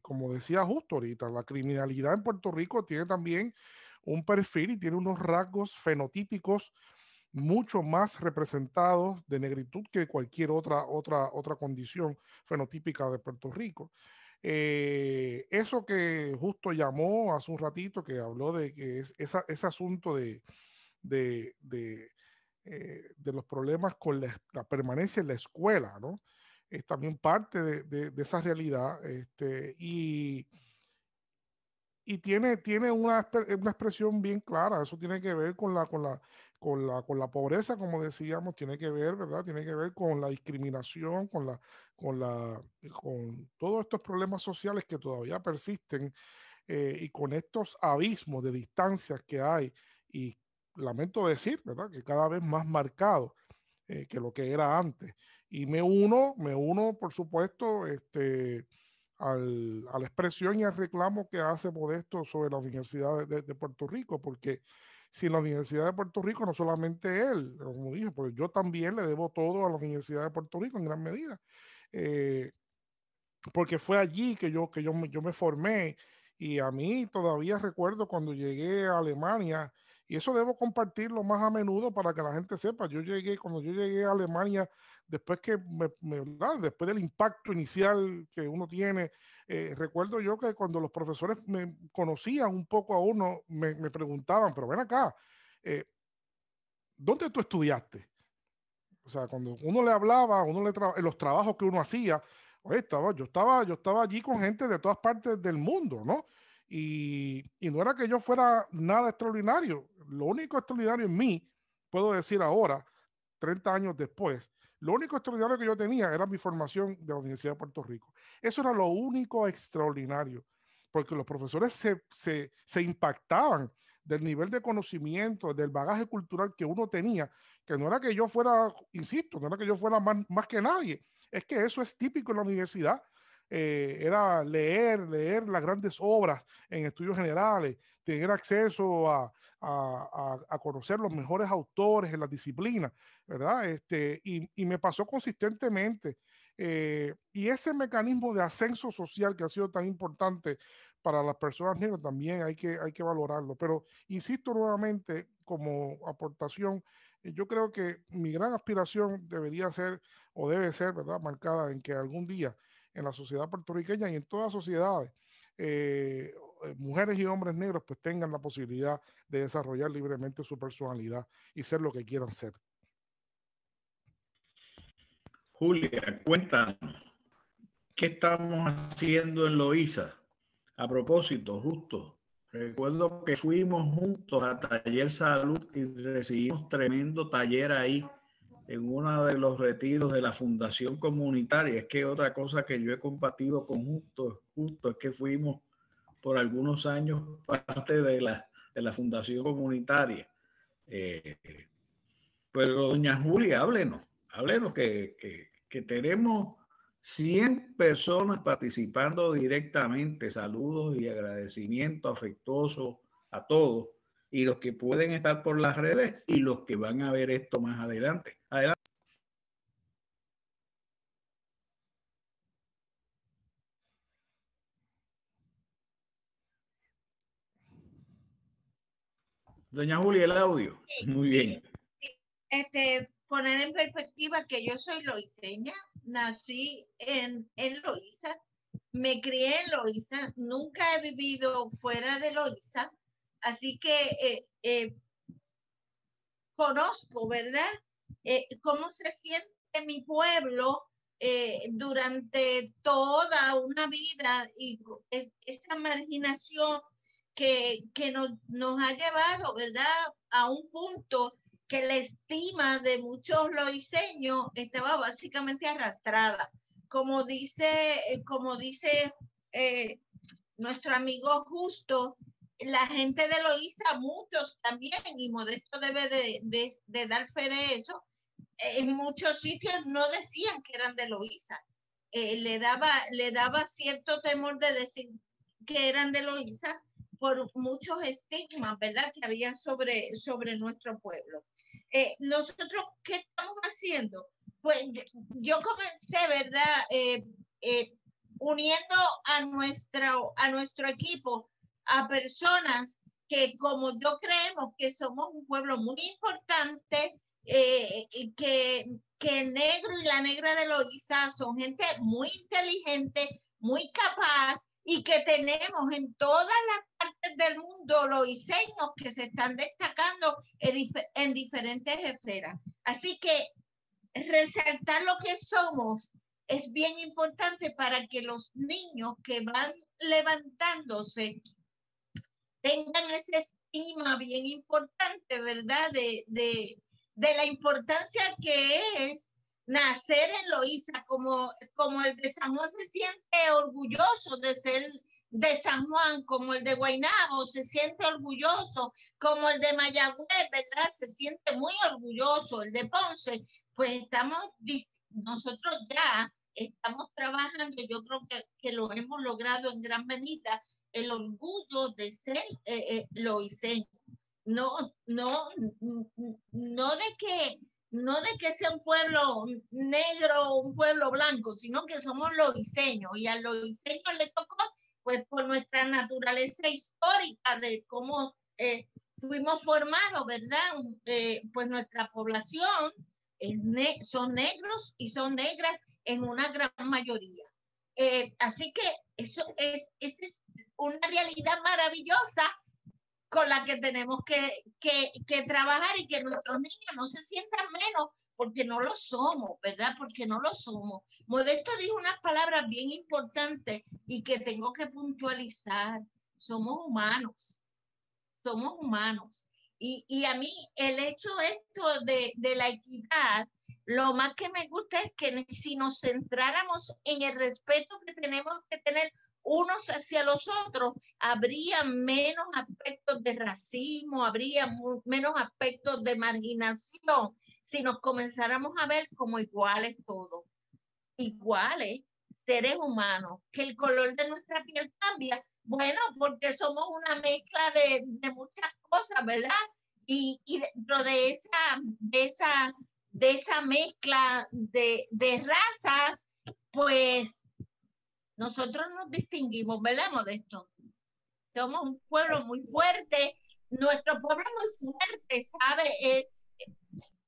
como decía justo ahorita, la criminalidad en Puerto Rico tiene también un perfil y tiene unos rasgos fenotípicos mucho más representados de negritud que cualquier otra condición fenotípica de Puerto Rico. Eso que justo llamó hace un ratito, que habló de que es ese asunto de, de, de los problemas con la permanencia en la escuela, ¿no? Es también parte de esa realidad. Y tiene una expresión bien clara. Eso tiene que ver con la pobreza, como decíamos, tiene que ver, ¿verdad? Tiene que ver con la discriminación, con todos estos problemas sociales que todavía persisten, y con estos abismos de distancias que hay. Y lamento decir, ¿verdad?, que cada vez más marcado que lo que era antes. Y me uno, por supuesto, a la expresión y al reclamo que hace Modesto sobre la Universidad de Puerto Rico, porque sin la Universidad de Puerto Rico, no solamente él, como dije, pues yo también le debo todo a la Universidad de Puerto Rico en gran medida, eh, porque fue allí yo me formé, y a mí todavía recuerdo cuando llegué a Alemania, y eso debo compartirlo más a menudo para que la gente sepa. Cuando yo llegué a Alemania, después ¿verdad?, después del impacto inicial que uno tiene, recuerdo yo que cuando los profesores me conocían un poco a uno, me preguntaban, pero ven acá, eh, ¿dónde tú estudiaste? O sea, cuando uno le hablaba, en los trabajos que uno hacía, oye, yo estaba allí con gente de todas partes del mundo, ¿no? Y no era que yo fuera nada extraordinario. Lo único extraordinario en mí, puedo decir ahora, 30 años después, lo único extraordinario que yo tenía era mi formación de la Universidad de Puerto Rico. Eso era lo único extraordinario, porque los profesores se impactaban del nivel de conocimiento, del bagaje cultural que uno tenía, que no era que yo fuera, insisto, no era que yo fuera más que nadie, es que eso es típico en la universidad. Era leer las grandes obras en estudios generales, tener acceso a conocer los mejores autores en las disciplinas, ¿verdad? Y me pasó consistentemente. Y ese mecanismo de ascenso social que ha sido tan importante para las personas negras también hay que valorarlo. Pero insisto nuevamente, como aportación, yo creo que mi gran aspiración debería ser o debe ser, ¿verdad?, marcada en que algún día en la sociedad puertorriqueña y en todas las sociedades, mujeres y hombres negros pues tengan la posibilidad de desarrollar libremente su personalidad y ser lo que quieran ser. Julia, cuéntanos, ¿qué estamos haciendo en Loíza? A propósito, justo, recuerdo que fuimos juntos a Taller Salud y recibimos tremendo taller ahí en uno de los retiros de la Fundación Comunitaria. Es que otra cosa que yo he compartido con Justo es que fuimos por algunos años parte de la Fundación Comunitaria. Pero doña Julia, háblenos que tenemos 100 personas participando directamente. Saludos y agradecimiento afectuoso a todos, y los que pueden estar por las redes y los que van a ver esto más adelante. Adelante. Doña Julia, el audio. Muy bien. poner en perspectiva que yo soy loiseña, nací en Loíza, me crié en Loíza, nunca he vivido fuera de Loíza, así que conozco, ¿verdad? Cómo se siente mi pueblo durante toda una vida y esa marginación que nos ha llevado, ¿verdad? A un punto que la estima de muchos loiseños estaba básicamente arrastrada. Como dice nuestro amigo Justo, la gente de Loíza, muchos también, y Modesto debe de dar fe de eso, en muchos sitios no decían que eran de Loíza. Le daba cierto temor de decir que eran de Loíza por muchos estigmas, ¿verdad?, que había sobre nuestro pueblo. Nosotros, ¿qué estamos haciendo? Pues yo comencé, ¿verdad?, uniendo a nuestro equipo a personas que, como yo, creemos que somos un pueblo muy importante, que el negro y la negra de Loíza son gente muy inteligente, muy capaz, y que tenemos en todas las partes del mundo loiseños que se están destacando en diferentes esferas. Así que resaltar lo que somos es bien importante para que los niños que van levantándose tengan esa estima bien importante, ¿verdad? De la importancia que es nacer en Loíza, como el de San Juan se siente orgulloso de ser de San Juan, como el de Guaynabo se siente orgulloso, como el de Mayagüez, ¿verdad? Se siente muy orgulloso, el de Ponce, pues nosotros ya estamos trabajando, yo creo que lo hemos logrado en gran medida, el orgullo de ser loiseño. No de que sea un pueblo negro o un pueblo blanco, sino que somos loiseños, y al loiseño le tocó, pues por nuestra naturaleza histórica de cómo fuimos formados, ¿verdad? Pues nuestra población son negros y son negras en una gran mayoría. Así que esa es una realidad maravillosa con la que tenemos que trabajar, y que nuestros niños no se sientan menos porque no lo somos, ¿verdad? Porque no lo somos. Modesto dijo unas palabras bien importantes y que tengo que puntualizar. Somos humanos, somos humanos. Y a mí el hecho esto de la equidad, lo más que me gusta es que si nos centráramos en el respeto que tenemos que tener unos hacia los otros, habría menos aspectos de racismo, habría menos aspectos de marginación, si nos comenzáramos a ver como iguales todos, iguales, seres humanos, que el color de nuestra piel cambia, bueno, porque somos una mezcla de muchas cosas, ¿verdad? Y dentro de esa mezcla de razas, pues nosotros nos distinguimos, ¿verdad, Modesto? Somos un pueblo muy fuerte, nuestro pueblo es muy fuerte, ¿sabe?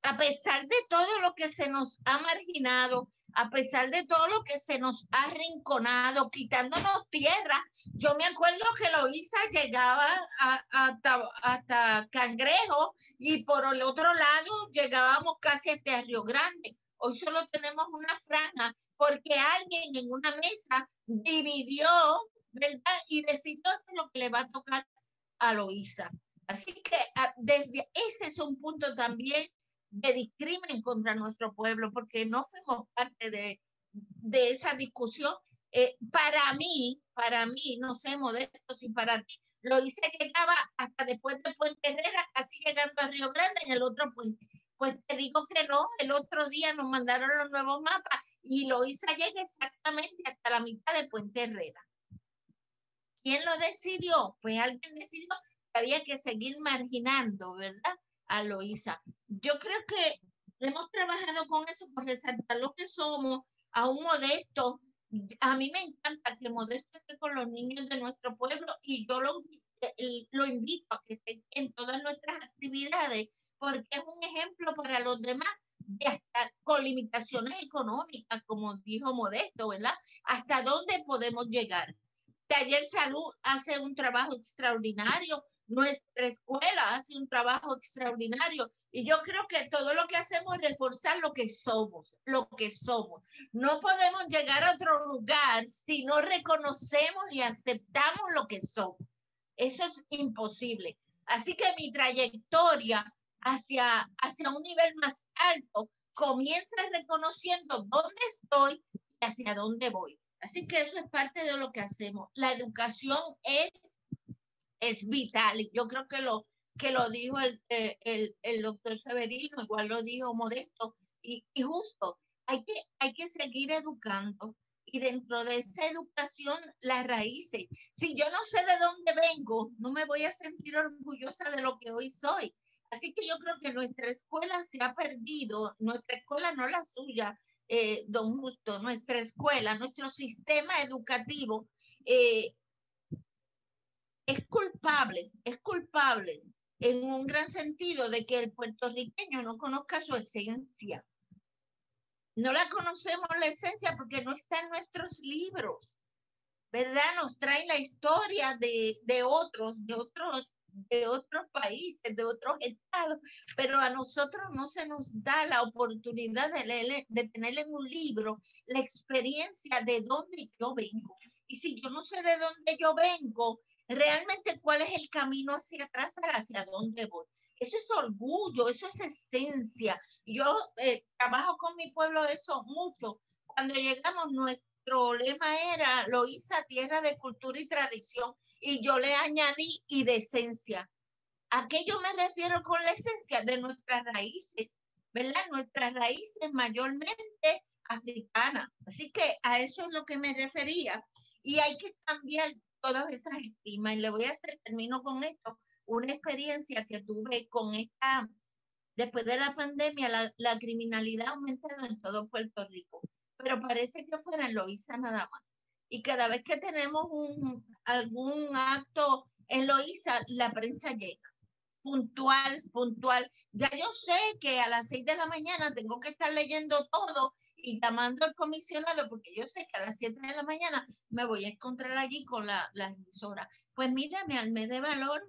A pesar de todo lo que se nos ha marginado, a pesar de todo lo que se nos ha arrinconado, quitándonos tierra. Yo me acuerdo que Loíza llegaba hasta Cangrejo, y por el otro lado llegábamos casi hasta Río Grande. Hoy solo tenemos una franja porque alguien en una mesa dividió, ¿verdad? Y decidió lo que le va a tocar a Loíza. Así que desde ese es un punto también de discrimen contra nuestro pueblo, porque no fuimos parte de esa discusión. Para mí, no sé, Modesto, si para ti, Loíza llegaba hasta después de Puente Herrera, casi llegando a Río Grande en el otro puente. Pues te digo que no, el otro día nos mandaron los nuevos mapas y Loíza llega exactamente hasta la mitad de Puente Herrera. ¿Quién lo decidió? Pues alguien decidió que había que seguir marginando, ¿verdad?, a Loíza. Yo creo que hemos trabajado con eso, por resaltar lo que somos, a un Modesto. A mí me encanta que Modesto esté con los niños de nuestro pueblo, y yo lo invito a que esté en todas nuestras actividades, porque es un ejemplo para los demás hasta con limitaciones económicas, como dijo Modesto, ¿verdad? ¿Hasta dónde podemos llegar? Taller Salud hace un trabajo extraordinario, nuestra escuela hace un trabajo extraordinario, y yo creo que todo lo que hacemos es reforzar lo que somos, lo que somos. No podemos llegar a otro lugar si no reconocemos y aceptamos lo que somos. Eso es imposible. Así que mi trayectoria hacia un nivel más alto comienza reconociendo dónde estoy y hacia dónde voy. Así que eso es parte de lo que hacemos. La educación es vital. Yo creo que lo dijo el doctor Severino, igual lo dijo Modesto, y justo, hay que seguir educando. Y dentro de esa educación, las raíces. Si yo no sé de dónde vengo, no me voy a sentir orgullosa de lo que hoy soy. Así que yo creo que nuestra escuela se ha perdido, nuestra escuela no la suya, don Justo, nuestra escuela, nuestro sistema educativo es culpable en un gran sentido de que el puertorriqueño no conozca su esencia. No la conocemos la esencia porque no está en nuestros libros, ¿verdad? Nos traen la historia de otros países, de otros estados, pero a nosotros no se nos da la oportunidad de tener en un libro la experiencia de dónde yo vengo. Y si yo no sé de dónde yo vengo, realmente cuál es el camino hacia atrás, hacia dónde voy. Eso es orgullo, eso es esencia. Yo trabajo con mi pueblo eso mucho. Cuando llegamos, nuestro lema era Loíza, tierra de cultura y tradición, y yo le añadí y de esencia. ¿A qué yo me refiero con la esencia? De nuestras raíces, ¿verdad? Nuestras raíces mayormente africanas. Así que a eso es lo que me refería. Y hay que cambiar todas esas estigmas. Y le voy a hacer, termino con esto, una experiencia que tuve con esta, después de la pandemia, la criminalidad ha aumentado en todo Puerto Rico, pero parece que fuera en Loíza nada más. Y cada vez que tenemos algún acto en Loíza, la prensa llega. Puntual. Ya yo sé que a las 6 de la mañana tengo que estar leyendo todo y llamando al comisionado, porque yo sé que a las 7 de la mañana me voy a encontrar allí con la emisora. Pues mira, me armé de valor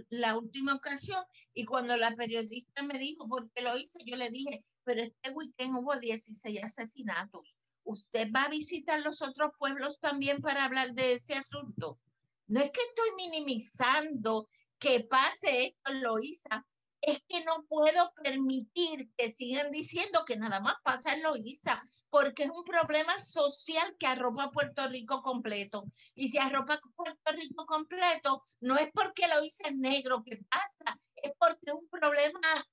la última ocasión, y cuando la periodista me dijo por qué lo hice, yo le dije, pero este weekend hubo 16 asesinatos. ¿Usted va a visitar los otros pueblos también para hablar de ese asunto? No es que estoy minimizando que pase esto en Loíza, es que no puedo permitir que sigan diciendo que nada más pasa en Loíza, porque es un problema social que arropa Puerto Rico completo. Y si arropa Puerto Rico completo, no es porque Loíza es negro que pasa, es porque es un problema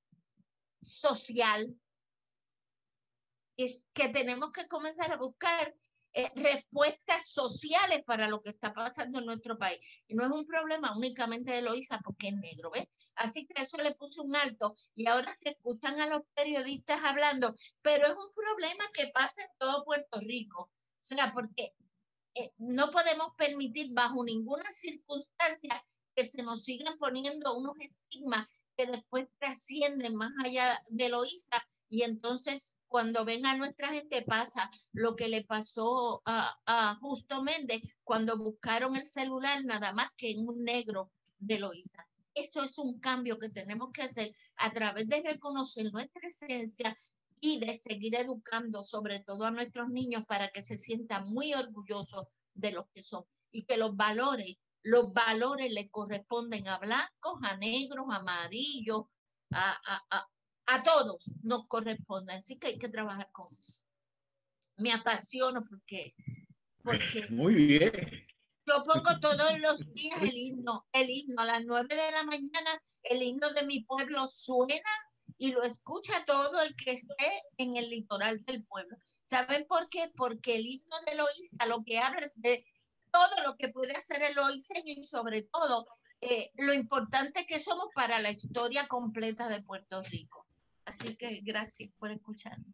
social. Es que tenemos que comenzar a buscar respuestas sociales para lo que está pasando en nuestro país. Y no es un problema únicamente de Loíza porque es negro, ¿ves? Así que eso le puse un alto, y ahora se escuchan a los periodistas hablando, pero es un problema que pasa en todo Puerto Rico. O sea, porque no podemos permitir bajo ninguna circunstancia que se nos sigan poniendo unos estigmas que después trascienden más allá de Loíza, y entonces cuando ven a nuestra gente pasa lo que le pasó a Justo Méndez cuando buscaron el celular nada más que en un negro de Loíza. Eso es un cambio que tenemos que hacer a través de reconocer nuestra esencia y de seguir educando sobre todo a nuestros niños para que se sientan muy orgullosos de los que son, y que los valores le corresponden a blancos, a negros, a amarillos, a todos nos corresponden. Así que hay que trabajar con eso. Me apasiono porque muy bien. Yo pongo todos los días el himno a las 9 de la mañana, el himno de mi pueblo suena y lo escucha todo el que esté en el litoral del pueblo. ¿Saben por qué? Porque el himno de Loíza lo que habla es de todo lo que puede hacer el loíceño, y sobre todo lo importante que somos para la historia completa de Puerto Rico. Así que gracias por escucharme.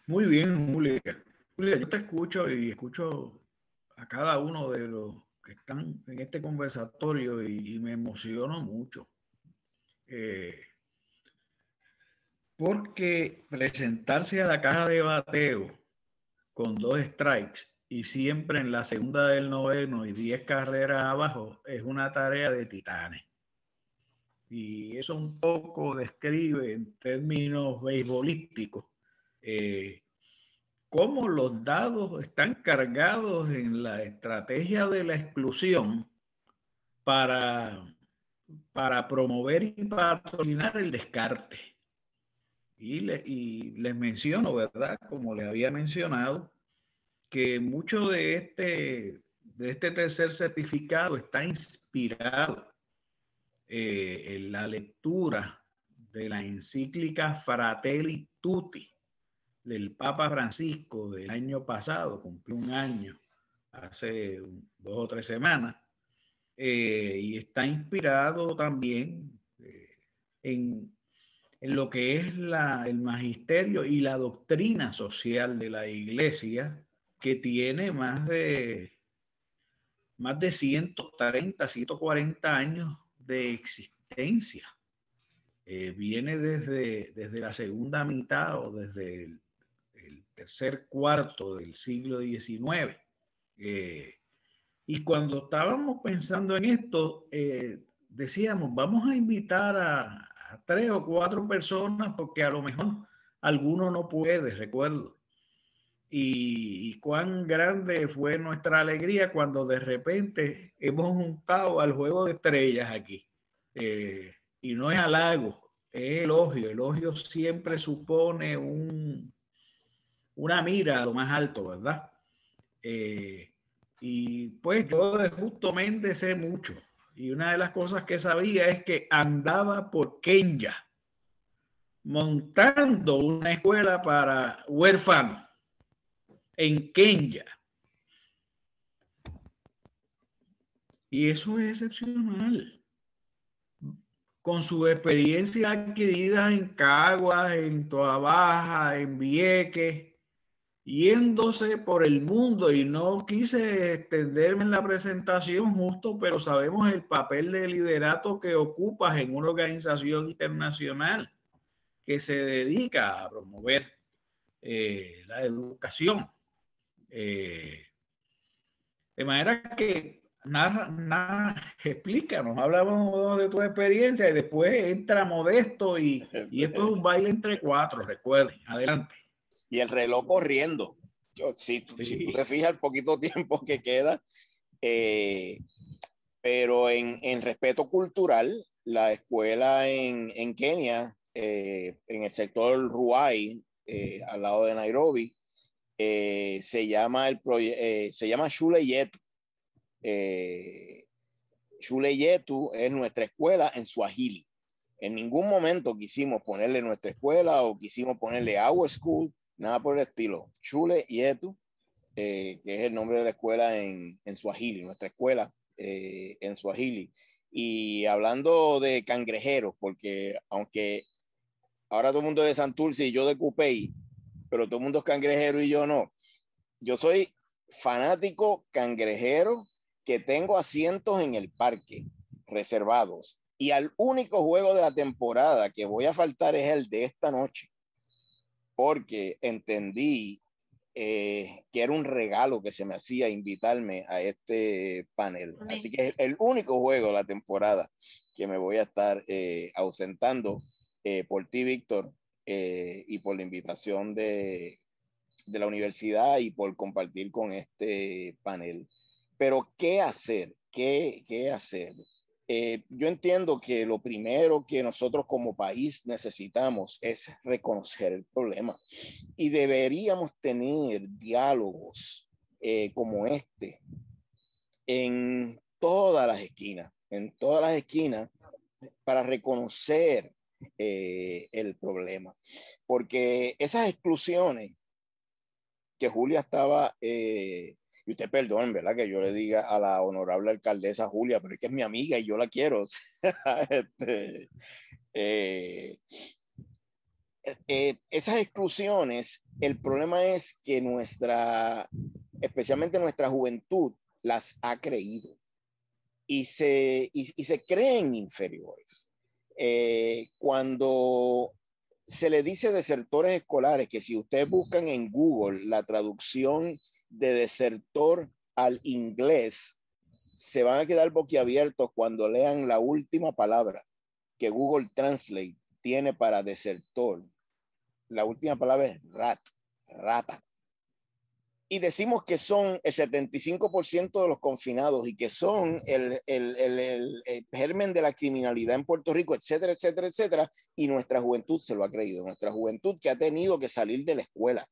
Muy bien, Julia. Julia, yo te escucho y escucho a cada uno de los que están en este conversatorio y me emociono mucho. porque presentarse a la caja de bateo con 2 strikes y siempre en la segunda del noveno y 10 carreras abajo es una tarea de titanes. Y eso un poco describe en términos beisbolísticos cómo los dados están cargados en la estrategia de la exclusión para promover y patrocinar el descarte. Y les menciono, ¿verdad? Como les había mencionado, que mucho de este tercer certificado está inspirado en la lectura de la encíclica Fratelli Tutti del Papa Francisco del año pasado, cumplió un año hace 2 o 3 semanas, y está inspirado también en lo que es el magisterio y la doctrina social de la Iglesia, que tiene más de 130, 140 años de existencia. Viene desde la segunda mitad o desde el tercer cuarto del siglo XIX. Y cuando estábamos pensando en esto, decíamos, vamos a invitar a 3 o 4 personas porque a lo mejor alguno no puede, recuerdo. Y cuán grande fue nuestra alegría cuando de repente hemos juntado al Juego de Estrellas aquí. Y no es halago, es elogio. Elogio siempre supone una mira a lo más alto, ¿verdad? Y pues yo de Justo Méndez sé mucho. Y una de las cosas que sabía es que andaba por Kenya montando una escuela para huérfanos en Kenya. Y eso es excepcional. Con su experiencia adquirida en Caguas, en Toa Baja, en Vieques, yéndose por el mundo, y no quise extenderme en la presentación justo, pero sabemos el papel de liderato que ocupas en una organización internacional que se dedica a promover la educación. De manera que explícanos, hablamos de tu experiencia y después entra Modesto y esto es un baile entre 4, recuerden, adelante. Y el reloj corriendo. Si tú te fijas el poquito tiempo que queda, pero en respeto cultural, la escuela en Kenia, en el sector Ruai, al lado de Nairobi, se llama Shule Yetu. Shule Yetu es nuestra escuela en Swahili. En ningún momento quisimos ponerle nuestra escuela o quisimos ponerle our school, nada por el estilo. Shule Yetu, que es el nombre de la escuela en Swahili, nuestra escuela en Swahili. Y hablando de cangrejeros, porque aunque ahora todo el mundo es de Santurce y yo de Cupey, pero todo el mundo es cangrejero y yo no. Yo soy fanático cangrejero que tengo asientos en el parque reservados. Y al único juego de la temporada que voy a faltar es el de esta noche, porque entendí que era un regalo que se me hacía invitarme a este panel. Así que es el único juego de la temporada que me voy a estar ausentando por ti, Víctor, y por la invitación de la universidad y por compartir con este panel. Pero, ¿qué hacer? ¿Qué hacer? Yo entiendo que lo primero que nosotros como país necesitamos es reconocer el problema y deberíamos tener diálogos como este en todas las esquinas para reconocer el problema, porque esas exclusiones que Julia estaba, y usted perdón, ¿verdad? Que yo le diga a la honorable alcaldesa Julia, pero es que es mi amiga y yo la quiero. Esas exclusiones, el problema es que especialmente nuestra juventud, las ha creído y se creen inferiores. Cuando se le dice desertores escolares, que si ustedes buscan en Google la traducción de desertor al inglés, se van a quedar boquiabiertos cuando lean la última palabra que Google Translate tiene para desertor. La última palabra es rata. Y decimos que son el 75% de los confinados y que son el germen de la criminalidad en Puerto Rico, etcétera, etcétera, etcétera. Y nuestra juventud se lo ha creído. Nuestra juventud que ha tenido que salir de la escuela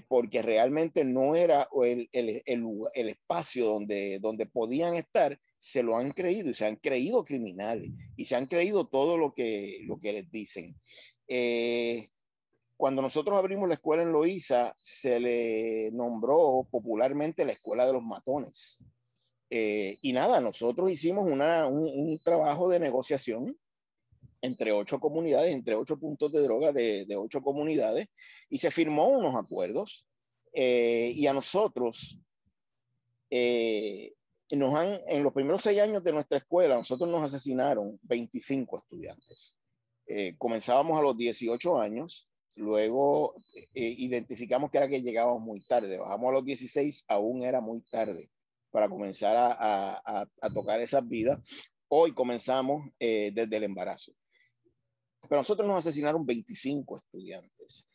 porque realmente no era el espacio donde podían estar, se lo han creído y se han creído criminales y se han creído todo lo que les dicen. Cuando nosotros abrimos la escuela en Loíza, se le nombró popularmente la escuela de los matones. Y nada, nosotros hicimos un trabajo de negociación entre 8 comunidades, entre 8 puntos de droga de 8 comunidades, y se firmó unos acuerdos. Y a nosotros, en los primeros 6 años de nuestra escuela, nosotros nos asesinaron 25 estudiantes. Comenzábamos a los 18 años. Luego identificamos que era que llegábamos muy tarde, bajamos a los 16, aún era muy tarde para comenzar a tocar esas vidas. Hoy comenzamos desde el embarazo. Pero nosotros nos asesinaron 25 estudiantes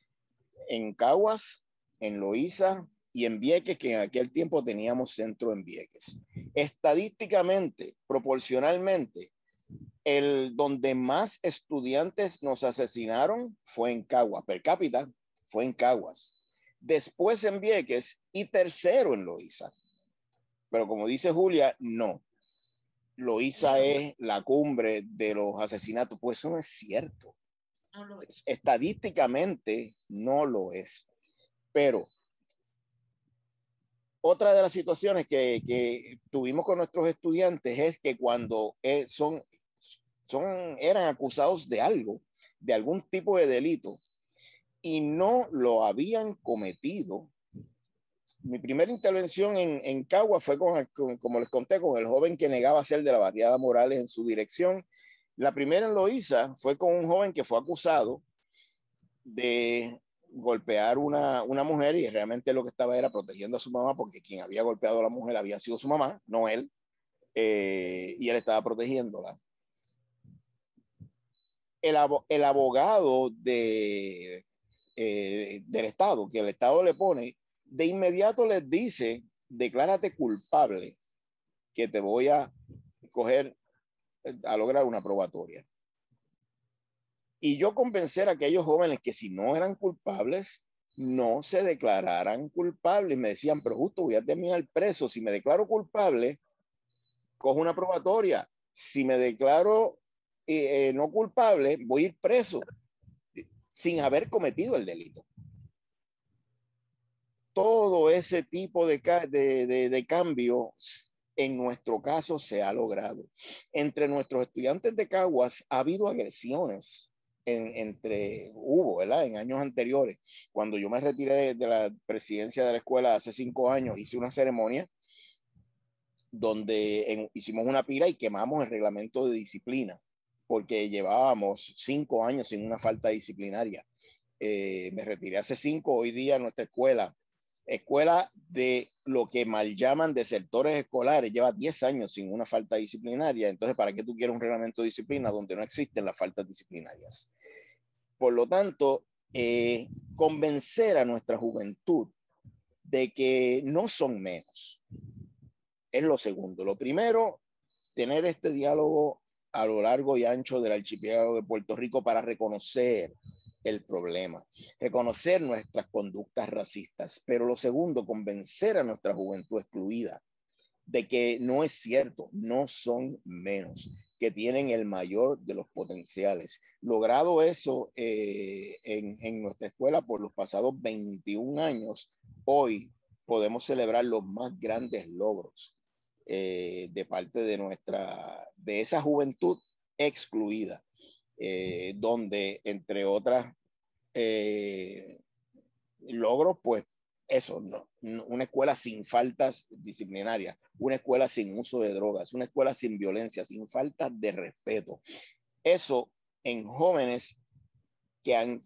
en Caguas, en Loíza y en Vieques, que en aquel tiempo teníamos centro en Vieques. Estadísticamente, proporcionalmente, el donde más estudiantes nos asesinaron fue en Caguas, per cápita fue en Caguas, después en Vieques y tercero en Loíza. Pero como dice Julia, no. Loíza es la cumbre de los asesinatos. Pues eso no es cierto. No lo es. Estadísticamente no lo es. Pero otra de las situaciones que tuvimos con nuestros estudiantes es que cuando eran acusados de algo, de algún tipo de delito, y no lo habían cometido. Mi primera intervención en Cagua fue como les conté, con el joven que negaba ser de la barriada Morales en su dirección. La primera en Loíza fue con un joven que fue acusado de golpear una mujer y realmente lo que estaba era protegiendo a su mamá, porque quien había golpeado a la mujer había sido su mamá, no él, y él estaba protegiéndola. El abogado del Estado, que el Estado le pone, de inmediato les dice: declárate culpable, que te voy a lograr una probatoria. Y yo convencer a aquellos jóvenes que si no eran culpables, no se declararan culpables. Me decían: pero justo voy a terminar preso. Si me declaro culpable, cojo una probatoria. Si me declaro no culpable, voy a ir preso sin haber cometido el delito. Todo ese tipo de cambio, en nuestro caso, se ha logrado. Entre nuestros estudiantes de Caguas ha habido agresiones. Hubo, ¿verdad? En años anteriores, cuando yo me retiré de la presidencia de la escuela hace 5 años, hice una ceremonia donde hicimos una pira y quemamos el reglamento de disciplina, porque llevábamos 5 años sin una falta disciplinaria. Me retiré hace 5, hoy día nuestra escuela de lo que mal llaman desertores escolares, lleva 10 años sin una falta disciplinaria. Entonces, ¿para qué tú quieres un reglamento de disciplina donde no existen las faltas disciplinarias? Por lo tanto, convencer a nuestra juventud de que no son menos es lo segundo. Lo primero, tener este diálogo a lo largo y ancho del archipiélago de Puerto Rico para reconocer el problema, reconocer nuestras conductas racistas. Pero lo segundo, convencer a nuestra juventud excluida de que no es cierto, no son menos, que tienen el mayor de los potenciales. Logrado eso en nuestra escuela por los pasados 21 años, hoy podemos celebrar los más grandes logros de parte de esa juventud excluida, donde entre otras logros, pues eso, una escuela sin faltas disciplinarias, una escuela sin uso de drogas, una escuela sin violencia, sin falta de respeto. Eso en jóvenes que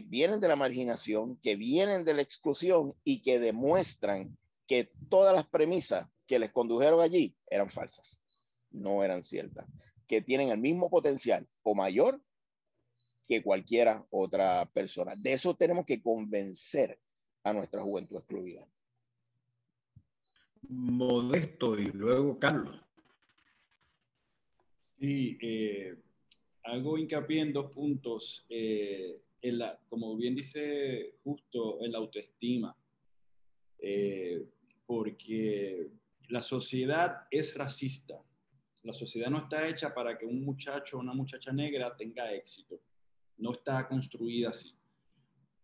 vienen de la marginación, que vienen de la exclusión y que demuestran que todas las premisas que les condujeron allí eran falsas, no eran ciertas, que tienen el mismo potencial o mayor que cualquiera otra persona. De eso tenemos que convencer a nuestra juventud excluida. Modesto y luego Carlos. Sí, hago hincapié en 2 puntos. Como bien dice Justo, en la autoestima. Porque la sociedad es racista. La sociedad no está hecha para que un muchacho o una muchacha negra tenga éxito. No está construida así.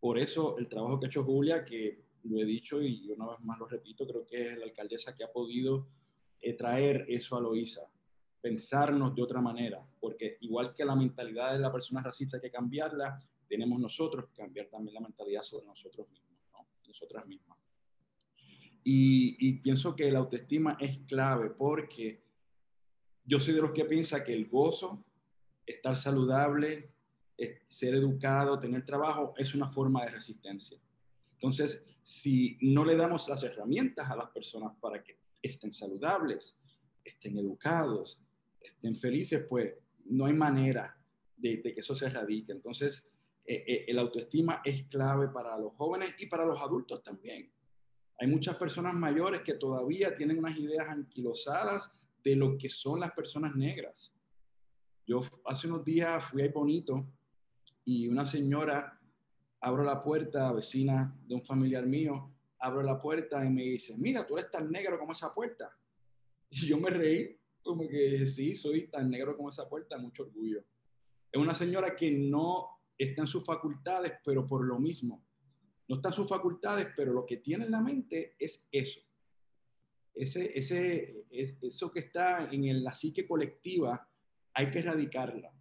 Por eso el trabajo que ha hecho Julia, que lo he dicho y una vez más lo repito, creo que es la alcaldesa que ha podido traer eso a Loíza, pensarnos de otra manera, porque igual que la mentalidad de la persona racista hay que cambiarla, tenemos nosotros que cambiar también la mentalidad sobre nosotros mismos, ¿no? Nosotras mismas. Y pienso que la autoestima es clave porque yo soy de los que piensa que el gozo, estar saludable, ser educado, tener trabajo, es una forma de resistencia. Entonces, si no le damos las herramientas a las personas para que estén saludables, estén educados, estén felices, pues no hay manera de que eso se erradique. Entonces, el autoestima es clave para los jóvenes y para los adultos también. Hay muchas personas mayores que todavía tienen unas ideas anquilosadas de lo que son las personas negras. Yo hace unos días fui a Bonito y una señora, abro la puerta, vecina de un familiar mío, abro la puerta y me dice, mira, tú eres tan negro como esa puerta. Y yo me reí, como que dije, sí, soy tan negro como esa puerta, mucho orgullo. Es una señora que no está en sus facultades, pero por lo mismo. No está en sus facultades, pero lo que tiene en la mente es eso. Eso que está en la psique colectiva, hay que erradicarla,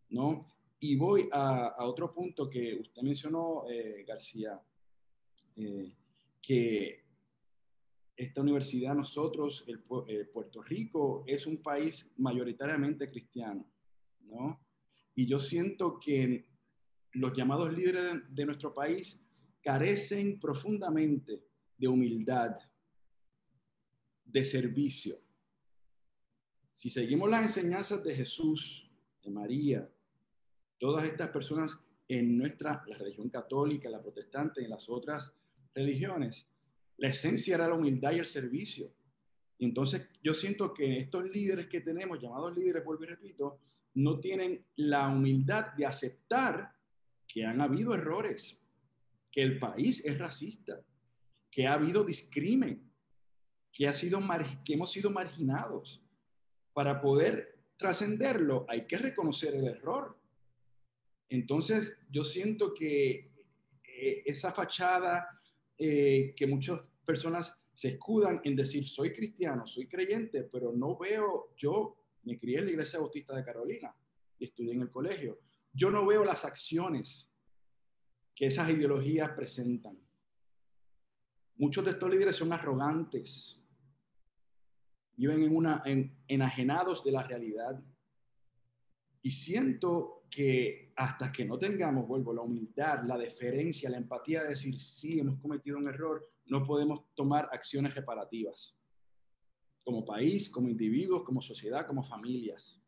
¿no? Y voy a otro punto que usted mencionó, García, que esta universidad, nosotros, Puerto Rico, es un país mayoritariamente cristiano, ¿no? Y yo siento que los llamados líderes de nuestro país carecen profundamente de humildad, de servicio. Si seguimos las enseñanzas de Jesús, de María, todas estas personas en la religión católica, la protestante y en las otras religiones, la esencia era la humildad y el servicio. Y entonces yo siento que estos líderes que tenemos, llamados líderes, vuelvo y repito, no tienen la humildad de aceptar que han habido errores, que el país es racista, que ha habido discrimen, que hemos sido marginados. Para poder trascenderlo hay que reconocer el error. Entonces yo siento que esa fachada que muchas personas se escudan en decir soy cristiano, soy creyente, pero no veo, yo me crié en la Iglesia Bautista de Carolina y estudié en el colegio, yo no veo las acciones que esas ideologías presentan. Muchos de estos líderes son arrogantes, viven enajenados de la realidad. Y siento que hasta que no tengamos, vuelvo, la humildad, la deferencia, la empatía de decir, sí, hemos cometido un error, no podemos tomar acciones reparativas. Como país, como individuos, como sociedad, como familias.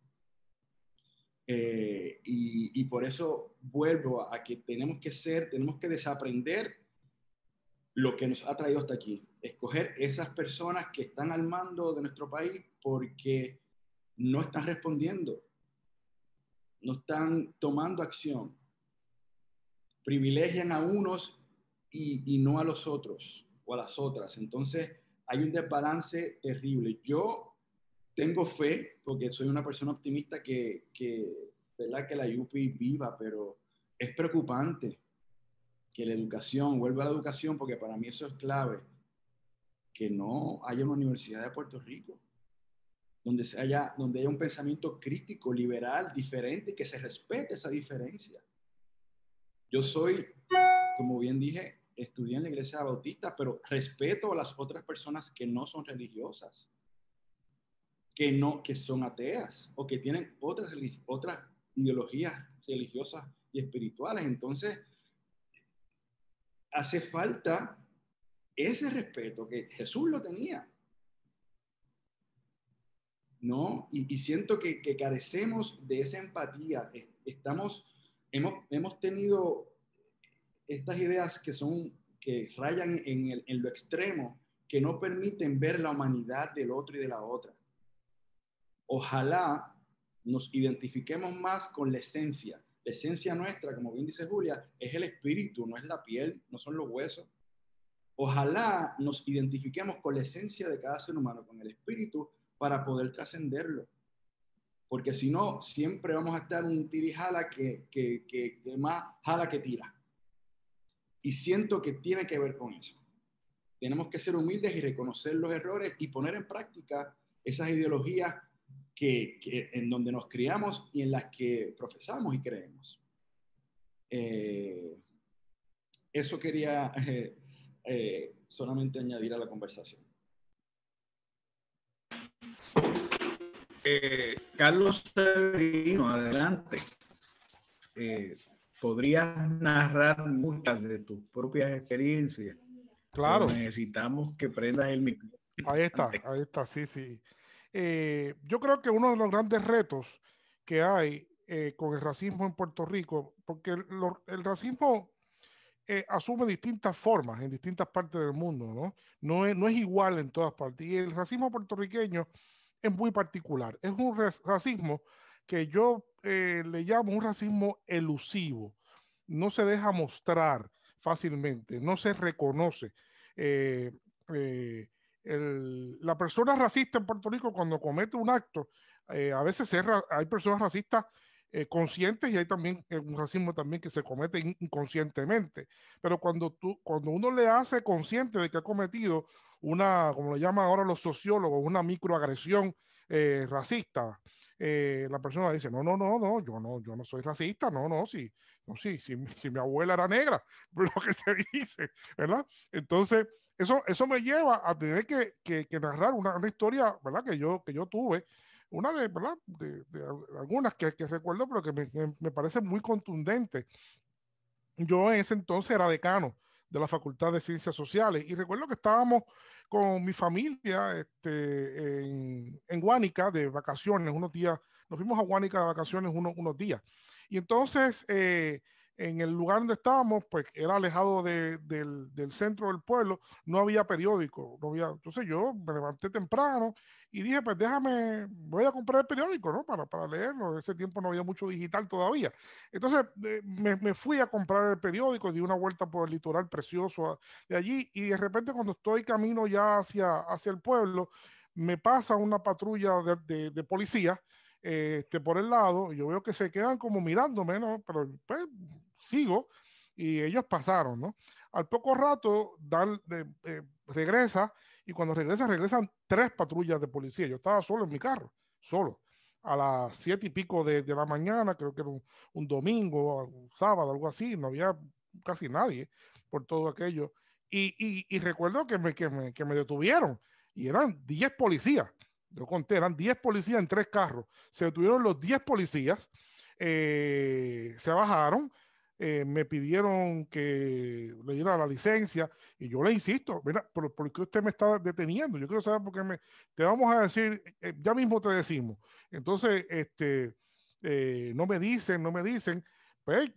Y por eso vuelvo a que tenemos que desaprender lo que nos ha traído hasta aquí. Escoger esas personas que están al mando de nuestro país porque no están respondiendo. No están tomando acción. Privilegian a unos y no a los otros o a las otras. Entonces hay un desbalance terrible. Yo tengo fe, porque soy una persona optimista ¿verdad? Que la UPI viva, pero es preocupante que la educación, vuelva a la educación, porque para mí eso es clave, que no haya una universidad de Puerto Rico donde haya un pensamiento crítico, liberal, diferente, que se respete esa diferencia. Yo soy, como bien dije, estudié en la Iglesia Bautista, pero respeto a las otras personas que no son religiosas, que son ateas o que tienen otras ideologías religiosas y espirituales. Entonces, hace falta ese respeto que Jesús lo tenía, ¿no? Y siento que carecemos de esa empatía. Hemos tenido estas ideas que rayan en lo extremo, que no permiten ver la humanidad del otro y de la otra. Ojalá nos identifiquemos más con la esencia. La esencia nuestra, como bien dice Julia, es el espíritu, no es la piel, no son los huesos. Ojalá nos identifiquemos con la esencia de cada ser humano, con el espíritu, para poder trascenderlo. Porque si no, siempre vamos a estar un tirijala que más jala que tira. Y siento que tiene que ver con eso. Tenemos que ser humildes y reconocer los errores y poner en práctica esas ideologías en donde nos criamos y en las que profesamos y creemos. Eso quería solamente añadir a la conversación. Carlos Severino, adelante. ¿Podrías narrar muchas de tus propias experiencias? Claro. Pero necesitamos que prendas el micrófono. Ahí está, sí, sí. Yo creo que uno de los grandes retos que hay con el racismo en Puerto Rico, porque el racismo asume distintas formas en distintas partes del mundo, ¿no? No es igual en todas partes. Y el racismo puertorriqueño es muy particular. Es un racismo que yo le llamo un racismo elusivo. No se deja mostrar fácilmente, no se reconoce. La persona racista en Puerto Rico, cuando comete un acto, a veces hay personas racistas conscientes, y hay también un racismo también que se comete inconscientemente. Pero cuando uno le hace consciente de que ha cometido una, como le llaman ahora los sociólogos, una microagresión racista, la persona dice, no, yo no soy racista, si mi abuela era negra, lo que te dice, ¿verdad? Entonces, eso me lleva a tener que narrar una historia, ¿verdad? Que yo tuve, una ¿verdad? De algunas que recuerdo, pero que me parece muy contundente. Yo en ese entonces era decano de la Facultad de Ciencias Sociales y recuerdo que estábamos con mi familia en Guánica de vacaciones unos días. Nos fuimos a Guánica de vacaciones unos días. Y entonces, en el lugar donde estábamos, pues era alejado del centro del pueblo, no había periódico, no había. Entonces yo me levanté temprano y dije, pues voy a comprar el periódico, ¿no? Para leerlo. En ese tiempo no había mucho digital todavía. Entonces me fui a comprar el periódico, di una vuelta por el litoral precioso de allí, y de repente cuando estoy camino ya hacia el pueblo, me pasa una patrulla de policía por el lado, y yo veo que se quedan como mirándome, ¿no? Pero pues sigo, y ellos pasaron, ¿no? Al poco rato regresa, y cuando regresan 3 patrullas de policía. Yo estaba solo en mi carro, solo. A las 7:00 de la mañana, creo que era un domingo, un sábado, algo así, no había casi nadie por todo aquello. Y recuerdo que me detuvieron, y eran 10 policías. Yo conté, eran 10 policías en 3 carros. Se detuvieron los 10 policías, se bajaron, me pidieron que le diera la licencia, y yo le insisto, mira, ¿por qué usted me está deteniendo? Yo quiero saber por qué te vamos a decir, ya mismo te decimos. Entonces, no me dicen, pues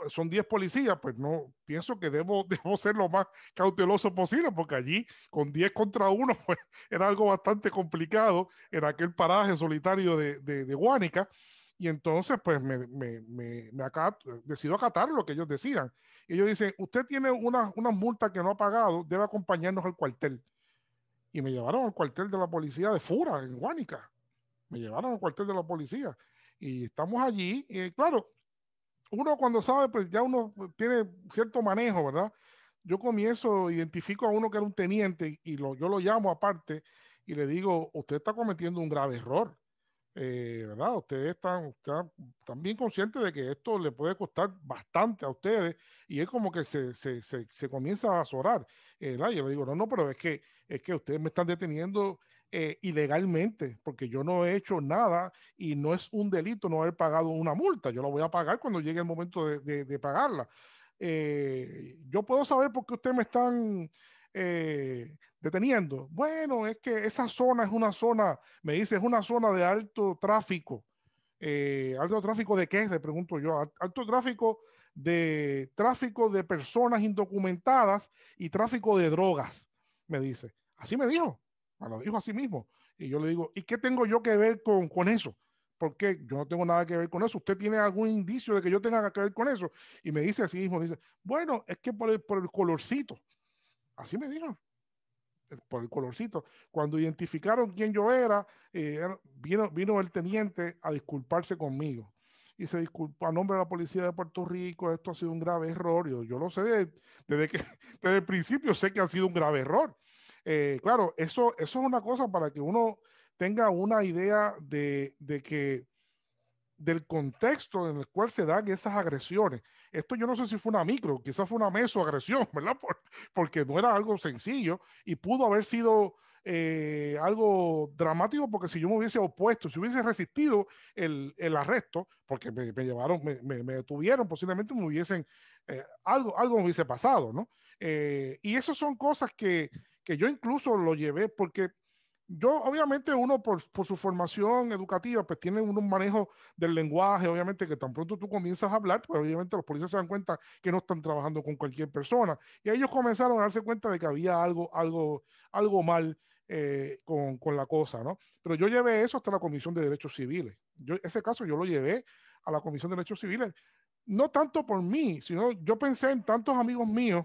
son 10 policías, pues no, pienso que debo ser lo más cauteloso posible, porque allí con 10 contra 1, pues era algo bastante complicado en aquel paraje solitario de Guánica. Y entonces, pues decido acatar lo que ellos decidan. Y ellos dicen, usted tiene una multa que no ha pagado, debe acompañarnos al cuartel. Y me llevaron al cuartel de la policía de Fura, en Guánica. Me llevaron al cuartel de la policía. Y estamos allí, y claro, uno cuando sabe, pues ya uno tiene cierto manejo, ¿verdad? Yo comienzo, identifico a uno que era un teniente, y yo lo llamo aparte y le digo, usted está cometiendo un grave error. ¿Verdad? Ustedes están bien conscientes de que esto le puede costar bastante a ustedes, y él como que se comienza a azorar. Y yo le digo, no, pero es que es que ustedes me están deteniendo ilegalmente, porque yo no he hecho nada y no es un delito no haber pagado una multa. Yo la voy a pagar cuando llegue el momento de pagarla. Yo puedo saber por qué ustedes me están deteniendo. Bueno, es que esa zona es una zona, me dice, es una zona de alto tráfico. ¿Alto tráfico de qué? Le pregunto yo. Alto tráfico de personas indocumentadas y tráfico de drogas, me dice. Así me dijo, me lo dijo así mismo. Y yo le digo, ¿y qué tengo yo que ver con eso? Porque yo no tengo nada que ver con eso. ¿Usted tiene algún indicio de que yo tenga que ver con eso? Y me dice así mismo, dice, bueno, es que por el colorcito. Así me dijo, por el colorcito. Cuando identificaron quién yo era, vino el teniente a disculparse conmigo. Y se disculpó a nombre de la policía de Puerto Rico, esto ha sido un grave error. Yo lo sé desde el principio, sé que ha sido un grave error. Claro, eso es una cosa para que uno tenga una idea de que del contexto en el cual se dan esas agresiones. Esto yo no sé si fue una micro, quizás fue una mesoagresión, ¿verdad? Porque no era algo sencillo y pudo haber sido algo dramático, porque si yo me hubiese opuesto, si hubiese resistido el arresto, porque me llevaron, me detuvieron, posiblemente me hubiesen, algo me hubiese pasado, ¿no? Y esas son cosas que yo incluso lo llevé porque yo, obviamente, uno por su formación educativa, pues tiene un manejo del lenguaje, obviamente, que tan pronto tú comienzas a hablar, pues obviamente los policías se dan cuenta que no están trabajando con cualquier persona. Y ellos comenzaron a darse cuenta de que había algo mal con la cosa, ¿no? Pero yo llevé eso hasta la Comisión de Derechos Civiles. Ese caso yo lo llevé a la Comisión de Derechos Civiles, no tanto por mí, sino yo pensé en tantos amigos míos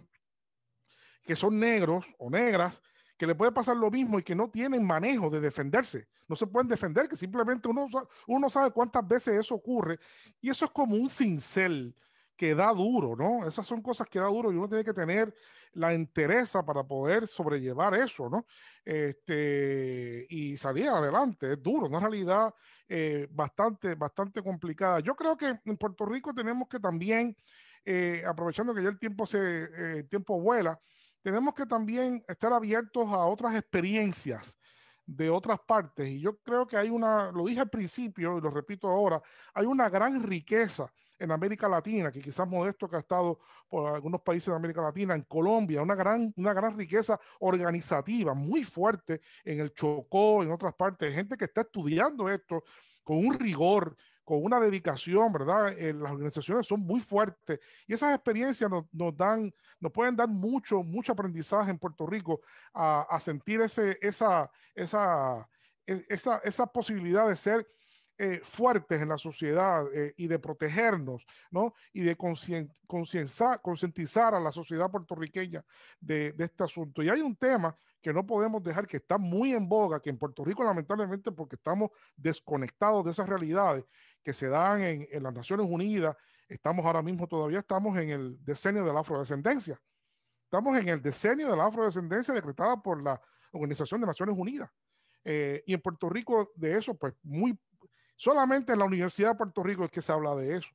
que son negros o negras, que le puede pasar lo mismo y que no tienen manejo de defenderse. No se pueden defender, que simplemente uno sabe cuántas veces eso ocurre. Y eso es como un cincel que da duro, ¿no? Esas son cosas que da duro y uno tiene que tener la entereza para poder sobrellevar eso, ¿no? Y salir adelante. Es duro, una realidad bastante complicada. Yo creo que en Puerto Rico tenemos que también, aprovechando que ya el tiempo vuela, tenemos que también estar abiertos a otras experiencias de otras partes. Y yo creo que lo dije al principio y lo repito ahora, hay una gran riqueza en América Latina, que quizás Modesto que ha estado por algunos países de América Latina, en Colombia, una gran riqueza organizativa muy fuerte en el Chocó, en otras partes, gente que está estudiando esto con un rigor, con una dedicación, ¿verdad? Las organizaciones son muy fuertes y esas experiencias nos pueden dar mucho aprendizaje en Puerto Rico a sentir esa posibilidad de ser fuertes en la sociedad y de protegernos, ¿no? Y de concientizar a la sociedad puertorriqueña de este asunto. Y hay un tema que no podemos dejar, que está muy en boga, que en Puerto Rico lamentablemente, porque estamos desconectados de esas realidades que se dan en las Naciones Unidas, todavía estamos en el decenio de la afrodescendencia. Estamos en el decenio de la afrodescendencia decretada por la Organización de Naciones Unidas. Y en Puerto Rico de eso, pues solamente en la Universidad de Puerto Rico es que se habla de eso.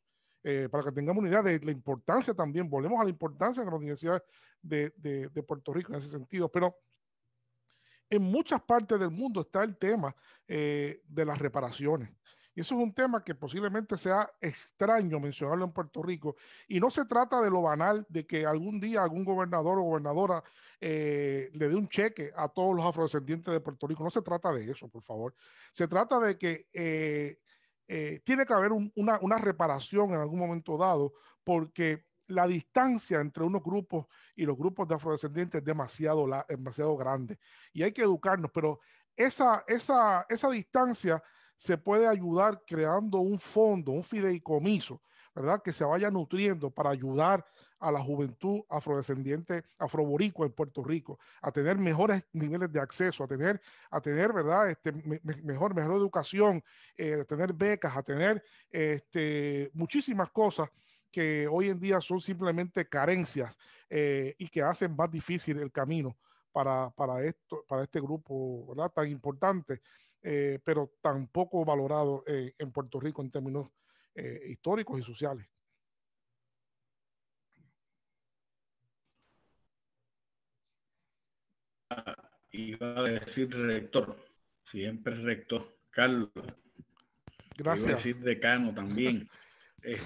Para que tengamos una idea de la importancia también, volvemos a la importancia de la Universidad de Puerto Rico en ese sentido, pero en muchas partes del mundo está el tema de las reparaciones. Y eso es un tema que posiblemente sea extraño mencionarlo en Puerto Rico. Y no se trata de lo banal de que algún día algún gobernador o gobernadora le dé un cheque a todos los afrodescendientes de Puerto Rico. No se trata de eso, por favor. Se trata de que tiene que haber una reparación en algún momento dado, porque la distancia entre unos grupos y los grupos de afrodescendientes es demasiado grande y hay que educarnos, pero esa distancia se puede ayudar creando un fondo, un fideicomiso, ¿verdad? Que se vaya nutriendo para ayudar a la juventud afrodescendiente, afroboricua en Puerto Rico, a tener mejores niveles de acceso, ¿verdad? Mejor educación, a tener becas, a tener muchísimas cosas que hoy en día son simplemente carencias y que hacen más difícil el camino para este grupo, ¿verdad? Tan importante, pero tan poco valorado en Puerto Rico en términos históricos y sociales. iba a decir rector, siempre rector, Carlos. Gracias. Iba a decir decano también.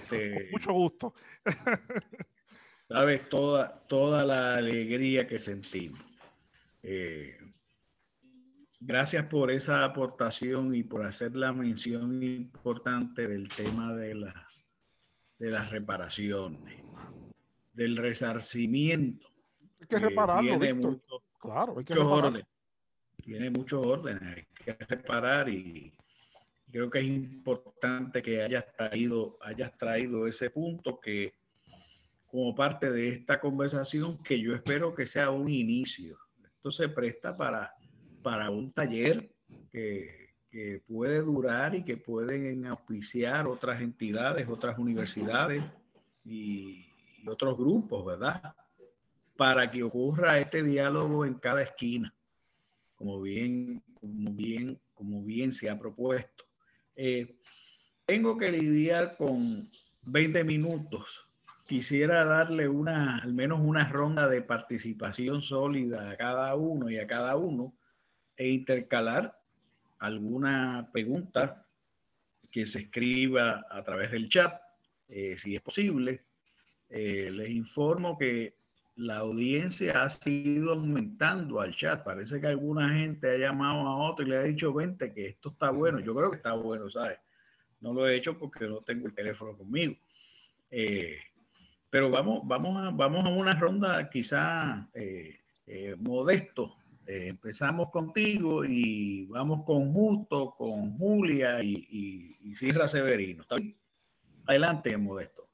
Con mucho gusto. Sabes toda la alegría que sentimos. Gracias por esa aportación y por hacer la mención importante del tema de las reparaciones, del resarcimiento. Hay que repararlo, tiene Víctor. Claro, hay que muchos repararlo. órdenes. Tiene muchos órdenes, hay que reparar, y creo que es importante que hayas traído ese punto que como parte de esta conversación, que yo espero que sea un inicio. Esto se presta para un taller que puede durar y que pueden auspiciar otras entidades, otras universidades y otros grupos, ¿verdad? Para que ocurra este diálogo en cada esquina, como bien se ha propuesto. Tengo que lidiar con 20 minutos. Quisiera darle al menos una ronda de participación sólida a cada uno y a cada uno, e intercalar alguna pregunta que se escriba a través del chat, si es posible. Les informo que la audiencia ha seguido aumentando al chat. Parece que alguna gente ha llamado a otro y le ha dicho, vente, que esto está bueno. Yo creo que está bueno, ¿sabes? No lo he hecho porque no tengo el teléfono conmigo. Pero vamos a una ronda quizá modesto. Empezamos contigo y vamos con Justo, con Julia y Sierra Severino. ¿Está bien? Adelante, Modesto.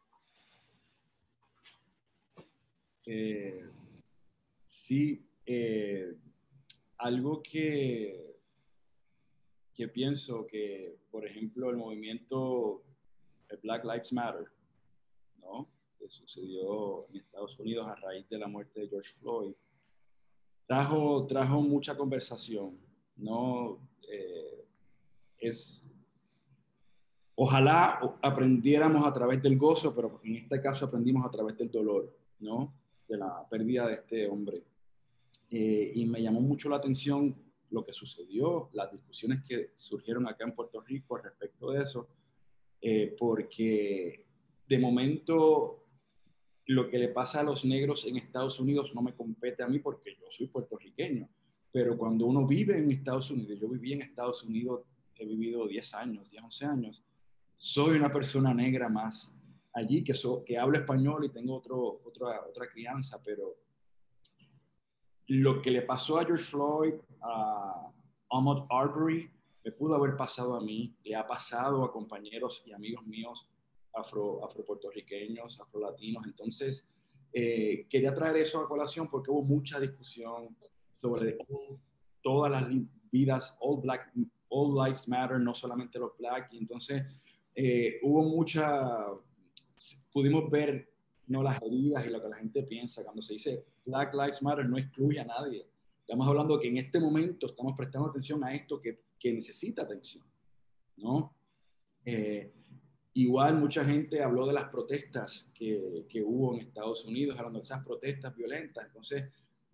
Sí, algo que pienso que, por ejemplo, el movimiento Black Lives Matter, ¿no?, que sucedió en Estados Unidos a raíz de la muerte de George Floyd, trajo mucha conversación, ¿no? Ojalá aprendiéramos a través del gozo, pero en este caso aprendimos a través del dolor, ¿no?, de la pérdida de este hombre. Y me llamó mucho la atención lo que sucedió, las discusiones que surgieron acá en Puerto Rico al respecto de eso, porque de momento lo que le pasa a los negros en Estados Unidos no me compete a mí porque yo soy puertorriqueño, pero cuando uno vive en Estados Unidos, yo viví en Estados Unidos, he vivido 10 años, 10, 11 años, soy una persona negra más allí que hablo español y tengo otra crianza, pero lo que le pasó a George Floyd, a Ahmaud Arbery, me pudo haber pasado a mí, le ha pasado a compañeros y amigos míos afropuertorriqueños, afrolatinos. Entonces, quería traer eso a colación porque hubo mucha discusión sobre todas las vidas, all lives matter, no solamente los black. Y entonces, pudimos ver, no, las heridas y lo que la gente piensa. Cuando se dice Black Lives Matter, no excluye a nadie. Estamos hablando que en este momento estamos prestando atención a esto que necesita atención, ¿no? Igual mucha gente habló de las protestas que hubo en Estados Unidos, hablando de esas protestas violentas. Entonces,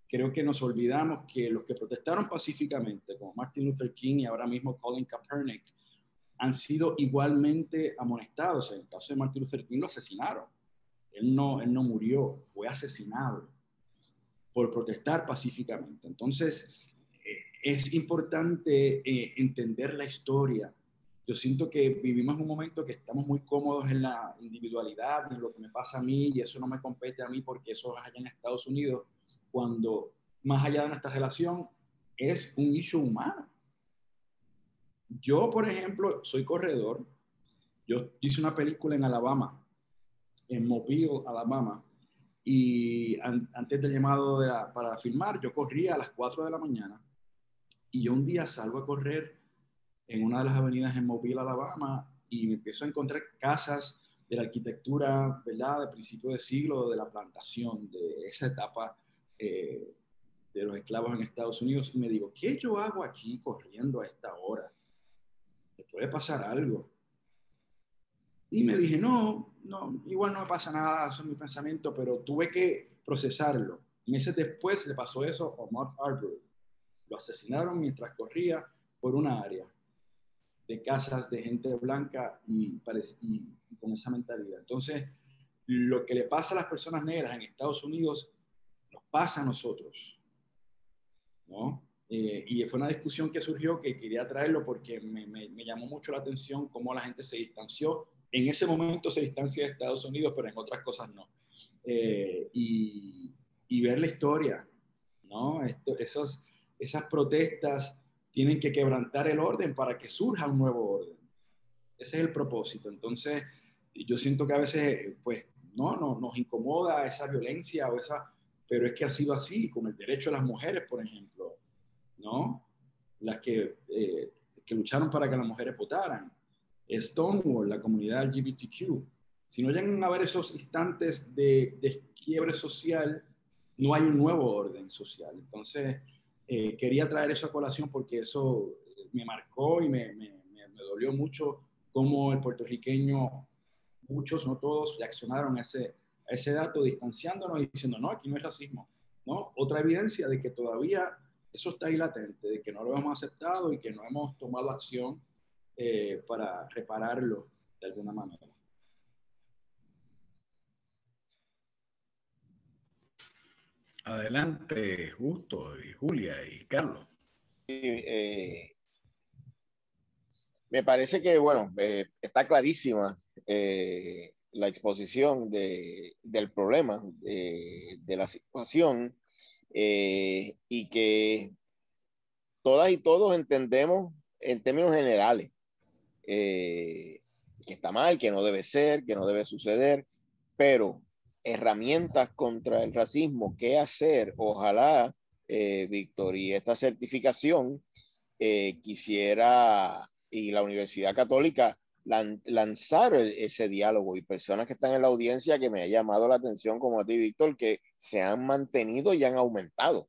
creo que nos olvidamos que los que protestaron pacíficamente, como Martin Luther King y ahora mismo Colin Kaepernick, han sido igualmente amonestados. En el caso de Martin Luther King lo asesinaron. Él no murió, fue asesinado por protestar pacíficamente. Entonces, es importante entender la historia. Yo siento que vivimos un momento que estamos muy cómodos en la individualidad, en lo que me pasa a mí, y eso no me compete a mí porque eso es allá en Estados Unidos, cuando más allá de nuestra relación es un issue humano. Yo, por ejemplo, soy corredor. Yo hice una película en Alabama, en Mobile, Alabama, y antes del llamado para filmar, yo corría a las 4 de la mañana, y yo un día salgo a correr en una de las avenidas en Mobile, Alabama, y me empiezo a encontrar casas de la arquitectura, ¿verdad?, de principio de siglo, de la plantación, de esa etapa de los esclavos en Estados Unidos, y me digo, ¿qué yo hago aquí corriendo a esta hora? ¿Me puede pasar algo? Y me dije, no, igual no me pasa nada, eso es mi pensamiento, pero tuve que procesarlo. Meses después le pasó eso a Ahmaud Arbery. Lo asesinaron mientras corría por una área de casas de gente blanca y con esa mentalidad. Entonces, lo que le pasa a las personas negras en Estados Unidos nos pasa a nosotros, ¿no? Y fue una discusión que surgió que quería traerlo porque me llamó mucho la atención cómo la gente se distanció. En ese momento se distancia de Estados Unidos, pero en otras cosas no. Y ver la historia, ¿no? Esas protestas tienen que quebrantar el orden para que surja un nuevo orden. Ese es el propósito. Entonces, yo siento que a veces, pues, no nos incomoda esa violencia pero es que ha sido así, con el derecho de las mujeres, por ejemplo, ¿no? Las que lucharon para que las mujeres votaran. Stonewall, la comunidad LGBTQ. Si no llegan a ver esos instantes de quiebre social, no hay un nuevo orden social. Entonces, quería traer eso a colación porque eso me marcó y me dolió mucho cómo el puertorriqueño, muchos, no todos, reaccionaron a ese dato, distanciándonos y diciendo, no, aquí no es racismo, ¿no? Otra evidencia de que todavía eso está ahí latente, de que no lo hemos aceptado y que no hemos tomado acción para repararlo de alguna manera. Adelante, Justo, y Julia y Carlos. Me parece que, bueno, está clarísima la exposición del problema, de la situación, y que todas y todos entendemos en términos generales que está mal, que no debe ser, que no debe suceder, pero herramientas contra el racismo, ¿qué hacer? Ojalá, Víctor, y esta certificación quisiera, y la Universidad Católica, lanzar ese diálogo, y personas que están en la audiencia que me ha llamado la atención, como a ti, Víctor, que se han mantenido y han aumentado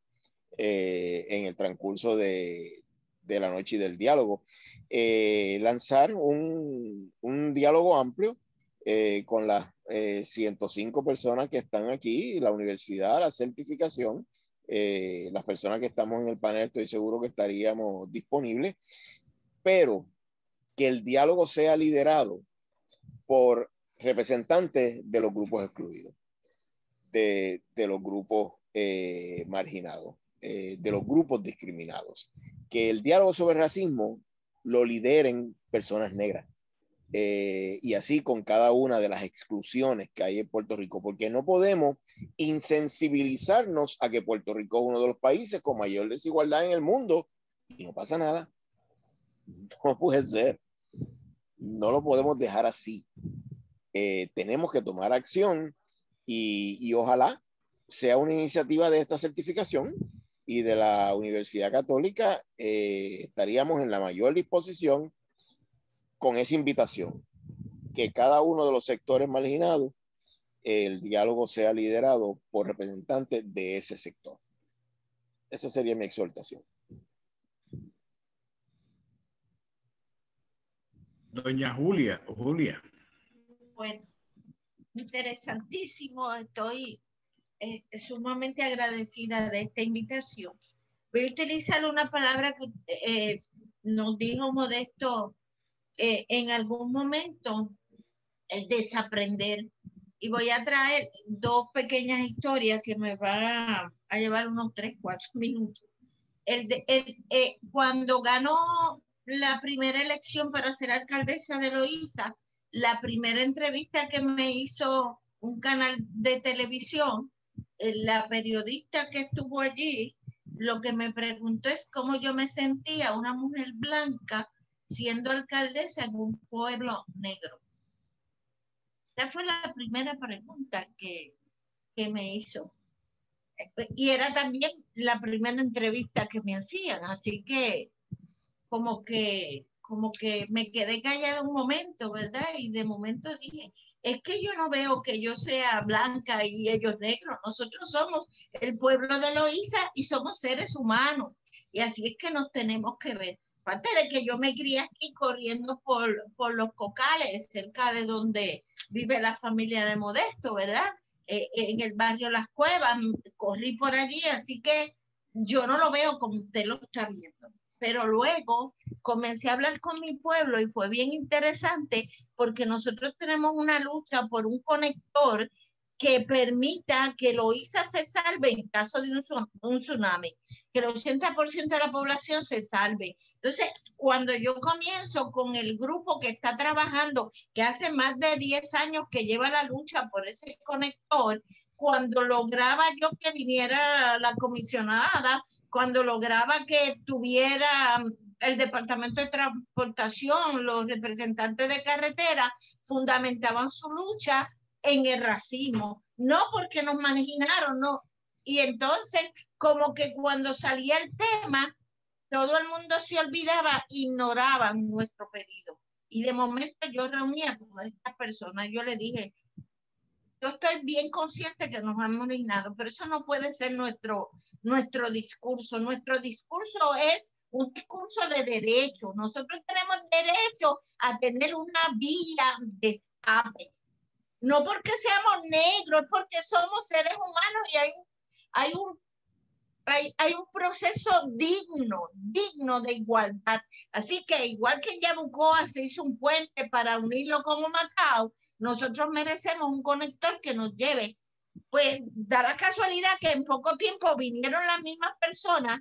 en el transcurso de la noche y del diálogo. Lanzar un diálogo amplio con las 105 personas que están aquí, la universidad, la certificación, las personas que estamos en el panel, estoy seguro que estaríamos disponibles, pero que el diálogo sea liderado por representantes de los grupos excluidos, de los grupos marginados, de los grupos discriminados. Que el diálogo sobre racismo lo lideren personas negras. Y así con cada una de las exclusiones que hay en Puerto Rico, porque no podemos insensibilizarnos a que Puerto Rico es uno de los países con mayor desigualdad en el mundo y no pasa nada. No puede ser. No lo podemos dejar así. Tenemos que tomar acción y ojalá sea una iniciativa de esta certificación y de la Universidad Católica. Estaríamos en la mayor disposición con esa invitación, que cada uno de los sectores marginados, el diálogo sea liderado por representantes de ese sector. Esa sería mi exhortación. Doña Julia. Bueno, interesantísimo. Estoy sumamente agradecida de esta invitación. Voy a utilizar una palabra que nos dijo Modesto en algún momento, el desaprender. Y voy a traer dos pequeñas historias que me van a llevar unos 3, 4 minutos. Cuando ganó la primera elección para ser alcaldesa de Loíza, la primera entrevista que me hizo un canal de televisión, la periodista que estuvo allí, lo que me preguntó es cómo yo me sentía, una mujer blanca, siendo alcaldesa en un pueblo negro. Esa fue la primera pregunta que me hizo. Y era también la primera entrevista que me hacían, así que como que me quedé callada un momento, ¿verdad? Y de momento dije, es que yo no veo que yo sea blanca y ellos negros, nosotros somos el pueblo de Loíza y somos seres humanos, y así es que nos tenemos que ver. Aparte de que yo me crié aquí corriendo por los Cocales, cerca de donde vive la familia de Modesto, ¿verdad? En el barrio Las Cuevas, corrí por allí, así que yo no lo veo como usted lo está viendo. Pero luego comencé a hablar con mi pueblo y fue bien interesante porque nosotros tenemos una lucha por un conector que permita que Loíza se salve en caso de un tsunami, que el 80% de la población se salve. Entonces, cuando yo comienzo con el grupo que está trabajando, que hace más de 10 años que lleva la lucha por ese conector, cuando lograba yo que viniera la comisionada, cuando lograba que tuviera el Departamento de Transportación, los representantes de carretera, fundamentaban su lucha en el racismo, no porque nos marginaron, no. Y entonces, como que cuando salía el tema, todo el mundo se olvidaba, ignoraban nuestro pedido. Y de momento yo reunía con estas personas, yo le dije, yo estoy bien consciente que nos han marginado, pero eso no puede ser nuestro discurso. Nuestro discurso es un discurso de derecho. Nosotros tenemos derecho a tener una vía de escape. No porque seamos negros, es porque somos seres humanos y hay un proceso digno de igualdad. Así que igual que en Yabucoa se hizo un puente para unirlo con Humacao, nosotros merecemos un conector que nos lleve. Pues da la casualidad que en poco tiempo vinieron las mismas personas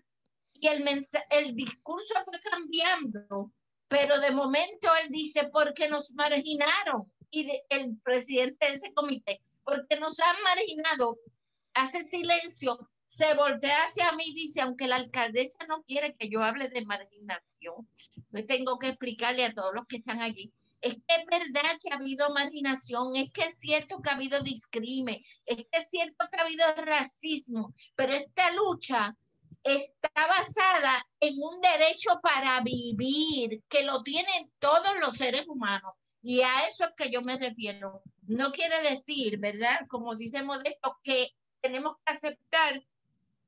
y el discurso fue cambiando, pero de momento él dice, porque nos marginaron, y el presidente de ese comité, porque nos han marginado, hace silencio, se voltea hacia mí y dice, aunque la alcaldesa no quiere que yo hable de marginación, yo tengo que explicarle a todos los que están allí, es que es verdad que ha habido marginación, es que es cierto que ha habido discrimen, es que es cierto que ha habido racismo, pero esta lucha está basada en un derecho para vivir, que lo tienen todos los seres humanos. Y a eso es que yo me refiero. No quiere decir, ¿verdad? Como dice Modesto, que tenemos que aceptar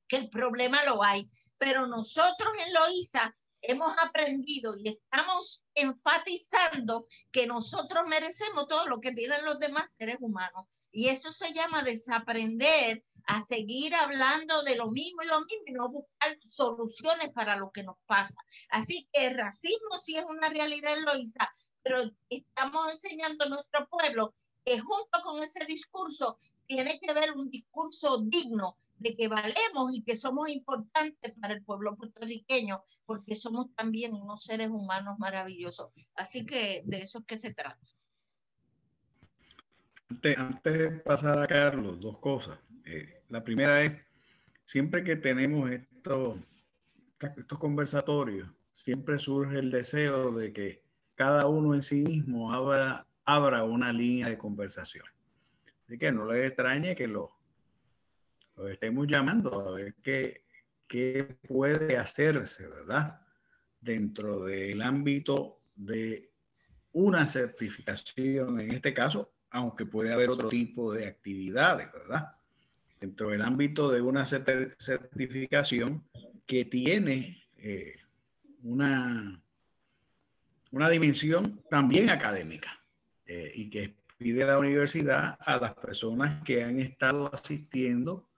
que el problema lo hay. Pero nosotros en Loíza hemos aprendido y estamos enfatizando que nosotros merecemos todo lo que tienen los demás seres humanos. Y eso se llama desaprender a seguir hablando de lo mismo y no buscar soluciones para lo que nos pasa. Así que el racismo sí es una realidad en Loíza, pero estamos enseñando a nuestro pueblo que junto con ese discurso tiene que haber un discurso digno de que valemos y que somos importantes para el pueblo puertorriqueño, porque somos también unos seres humanos maravillosos. Así que de eso es que se trata. Antes de pasar a Carlos, dos cosas. La primera es, siempre que tenemos estos conversatorios, siempre surge el deseo de que cada uno en sí mismo abra una línea de conversación. Así que no les extrañe que lo estemos llamando a ver qué puede hacerse, ¿verdad? Dentro del ámbito de una certificación, en este caso, aunque puede haber otro tipo de actividades, ¿verdad? Dentro del ámbito de una certificación que tiene una dimensión también académica y que pide la universidad a las personas que han estado asistiendo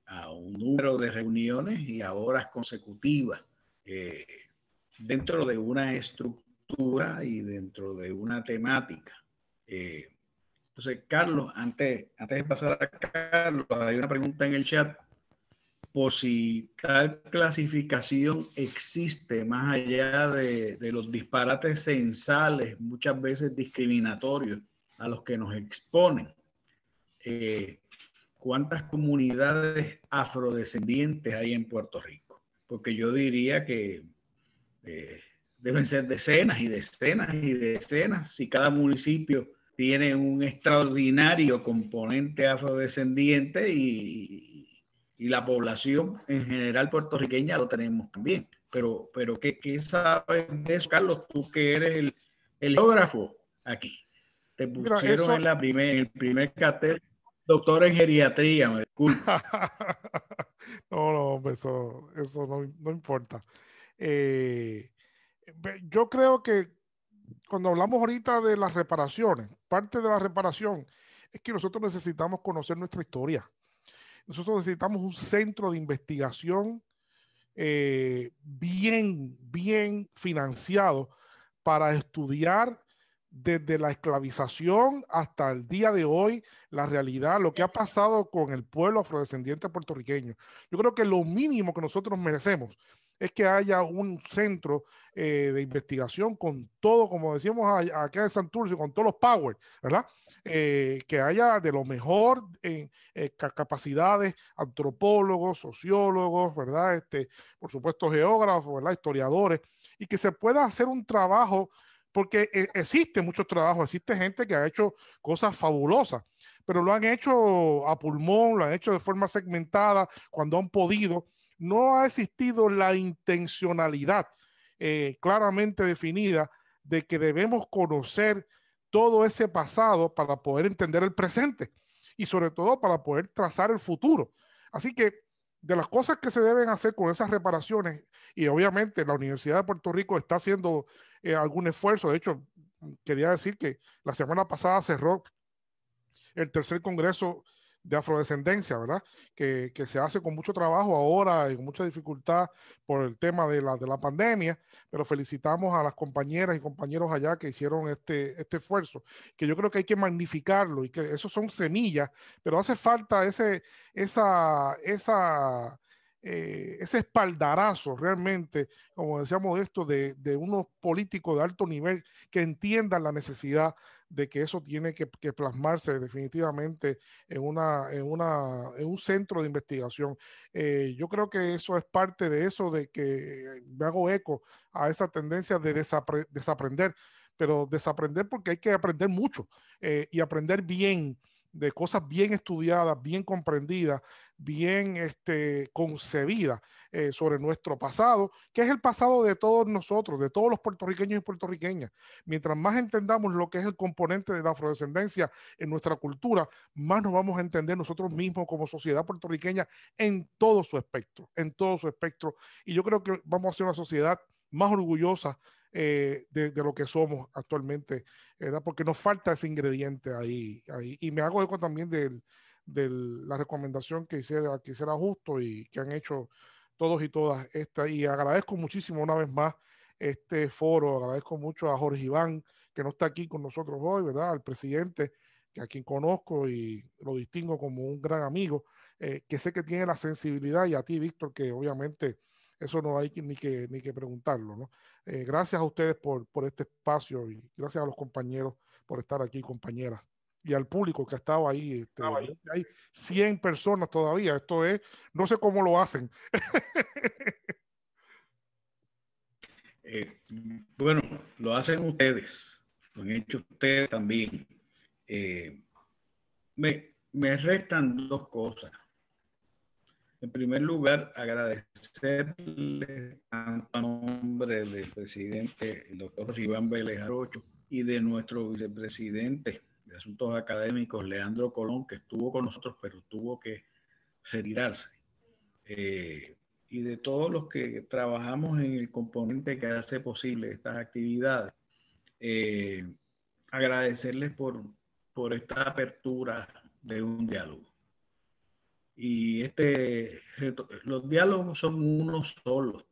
a un número de reuniones y a horas consecutivas dentro de una estructura y dentro de una temática. Entonces, Carlos, antes de pasar a Carlos, hay una pregunta en el chat por si tal clasificación existe más allá de los disparates censales, muchas veces discriminatorios, a los que nos exponen. ¿Cuántas comunidades afrodescendientes hay en Puerto Rico? Porque yo diría que deben ser decenas y decenas y decenas, si cada municipio tiene un extraordinario componente afrodescendiente y la población en general puertorriqueña lo tenemos también. Pero ¿qué sabes de eso, Carlos? Tú que eres el geógrafo aquí. Te pusieron Mira, en el primer cartel, doctor en geriatría, me disculpa. no, eso no importa. Yo creo que cuando hablamos ahorita de las reparaciones, parte de la reparación es que nosotros necesitamos conocer nuestra historia. nosotros necesitamos un centro de investigación bien financiado para estudiar desde la esclavización hasta el día de hoy, la realidad, lo que ha pasado con el pueblo afrodescendiente puertorriqueño. Yo creo que lo mínimo que nosotros merecemos es que haya un centro de investigación con todo, como decíamos acá en Santurce, con todos los powers, ¿verdad? Que haya de lo mejor en capacidades, antropólogos, sociólogos, ¿verdad? Por supuesto, geógrafos, ¿verdad? Historiadores, y que se pueda hacer un trabajo, porque existe muchos trabajos, existe gente que ha hecho cosas fabulosas, pero lo han hecho a pulmón, lo han hecho de forma segmentada, cuando han podido. No ha existido la intencionalidad claramente definida de que debemos conocer todo ese pasado para poder entender el presente y sobre todo para poder trazar el futuro. Así que de las cosas que se deben hacer con esas reparaciones, y obviamente la Universidad de Puerto Rico está haciendo algún esfuerzo. De hecho, quería decir que la semana pasada cerró el tercer congreso de afrodescendencia, ¿verdad? Que se hace con mucho trabajo ahora y con mucha dificultad por el tema de la pandemia, pero felicitamos a las compañeras y compañeros allá que hicieron este esfuerzo, que yo creo que hay que magnificarlo y que eso son semillas, pero hace falta ese espaldarazo realmente, como decíamos esto, de unos políticos de alto nivel que entiendan la necesidad de que eso tiene que plasmarse definitivamente en un centro de investigación. Yo creo que eso es parte de eso, de que me hago eco a esa tendencia de desaprender, pero desaprender porque hay que aprender mucho y aprender bien, de cosas bien estudiadas, bien comprendidas, bien concebidas sobre nuestro pasado, que es el pasado de todos nosotros, de todos los puertorriqueños y puertorriqueñas. Mientras más entendamos lo que es el componente de la afrodescendencia en nuestra cultura, más nos vamos a entender nosotros mismos como sociedad puertorriqueña en todo su espectro, en todo su espectro. Y yo creo que vamos a ser una sociedad más orgullosa de lo que somos actualmente, ¿verdad? Porque nos falta ese ingrediente ahí. Y me hago eco también de la recomendación que hiciera Justo y que han hecho todos y todas esta. Y agradezco muchísimo una vez más este foro, agradezco mucho a Jorge Iván, que no está aquí con nosotros hoy, ¿verdad? Al presidente, que a quien conozco y lo distingo como un gran amigo, que sé que tiene la sensibilidad, y a ti, Víctor, que obviamente eso no hay ni que preguntarlo, ¿no? Gracias a ustedes por este espacio y gracias a los compañeros por estar aquí, compañeras, y al público que ha estado ahí. Hay 100 personas todavía. Esto es, no sé cómo lo hacen. Bueno, lo hacen ustedes, lo han hecho ustedes también. Me restan dos cosas. En primer lugar, agradecerle a nombre del presidente, el doctor Iván Vélez Arocho, y de nuestro vicepresidente de Asuntos Académicos, Leandro Colón, que estuvo con nosotros, pero tuvo que retirarse. Y de todos los que trabajamos en el componente que hace posible estas actividades, agradecerles por esta apertura de un diálogo. Y los diálogos son uno solo.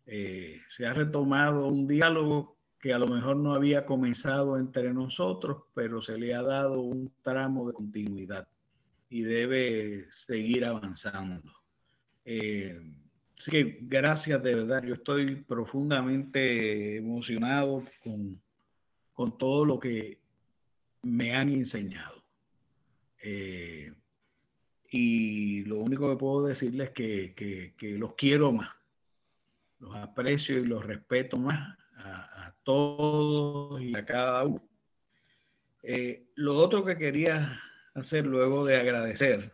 Se ha retomado un diálogo que a lo mejor no había comenzado entre nosotros, pero se le ha dado un tramo de continuidad y debe seguir avanzando. Así que gracias de verdad. Yo estoy profundamente emocionado con todo lo que me han enseñado. Y lo único que puedo decirles es que los quiero más, los aprecio y los respeto más a todos y a cada uno. Lo otro que quería hacer luego de agradecer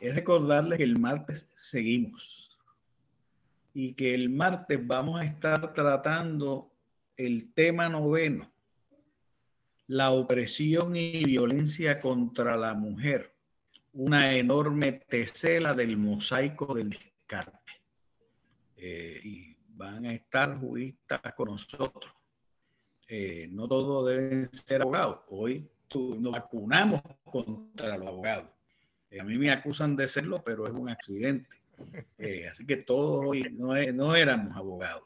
es recordarles que el martes seguimos y que el martes vamos a estar tratando el tema 9, la opresión y violencia contra la mujer, una enorme tesela del mosaico del descarte. Y van a estar juristas con nosotros. No todos deben ser abogados. Hoy nos vacunamos contra los abogados. A mí me acusan de serlo, pero es un accidente. Así que todos hoy no éramos abogados.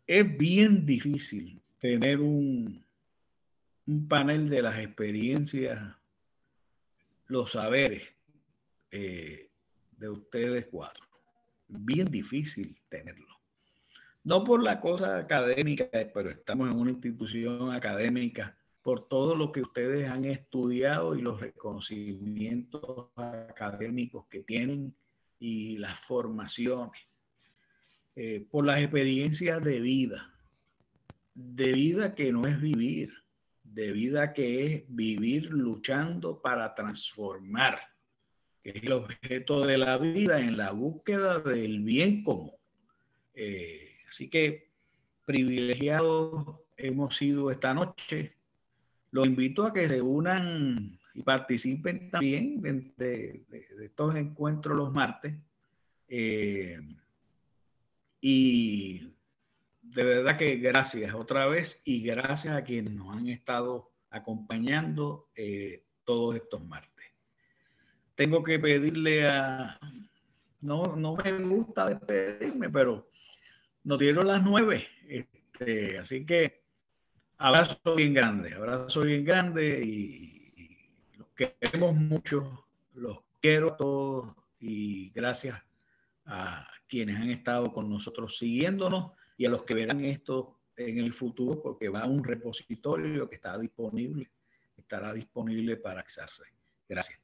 Es bien difícil tener un panel de las experiencias, los saberes de ustedes cuatro. Bien difícil tenerlo. No por la cosa académica, pero estamos en una institución académica, por todo lo que ustedes han estudiado y los reconocimientos académicos que tienen y las formaciones, por las experiencias de vida que no es vivir, de vida que es vivir luchando para transformar, que es el objeto de la vida en la búsqueda del bien común. Así que privilegiados hemos sido esta noche. Los invito a que se unan y participen también de estos encuentros los martes. Y de verdad que gracias otra vez y gracias a quienes nos han estado acompañando todos estos martes. Tengo que pedirle no me gusta despedirme, pero nos dieron las 9, así que abrazo bien grande y los queremos mucho, los quiero a todos y gracias a quienes han estado con nosotros siguiéndonos y a los que verán esto en el futuro, porque va a un repositorio que estará disponible para accesarse. Gracias.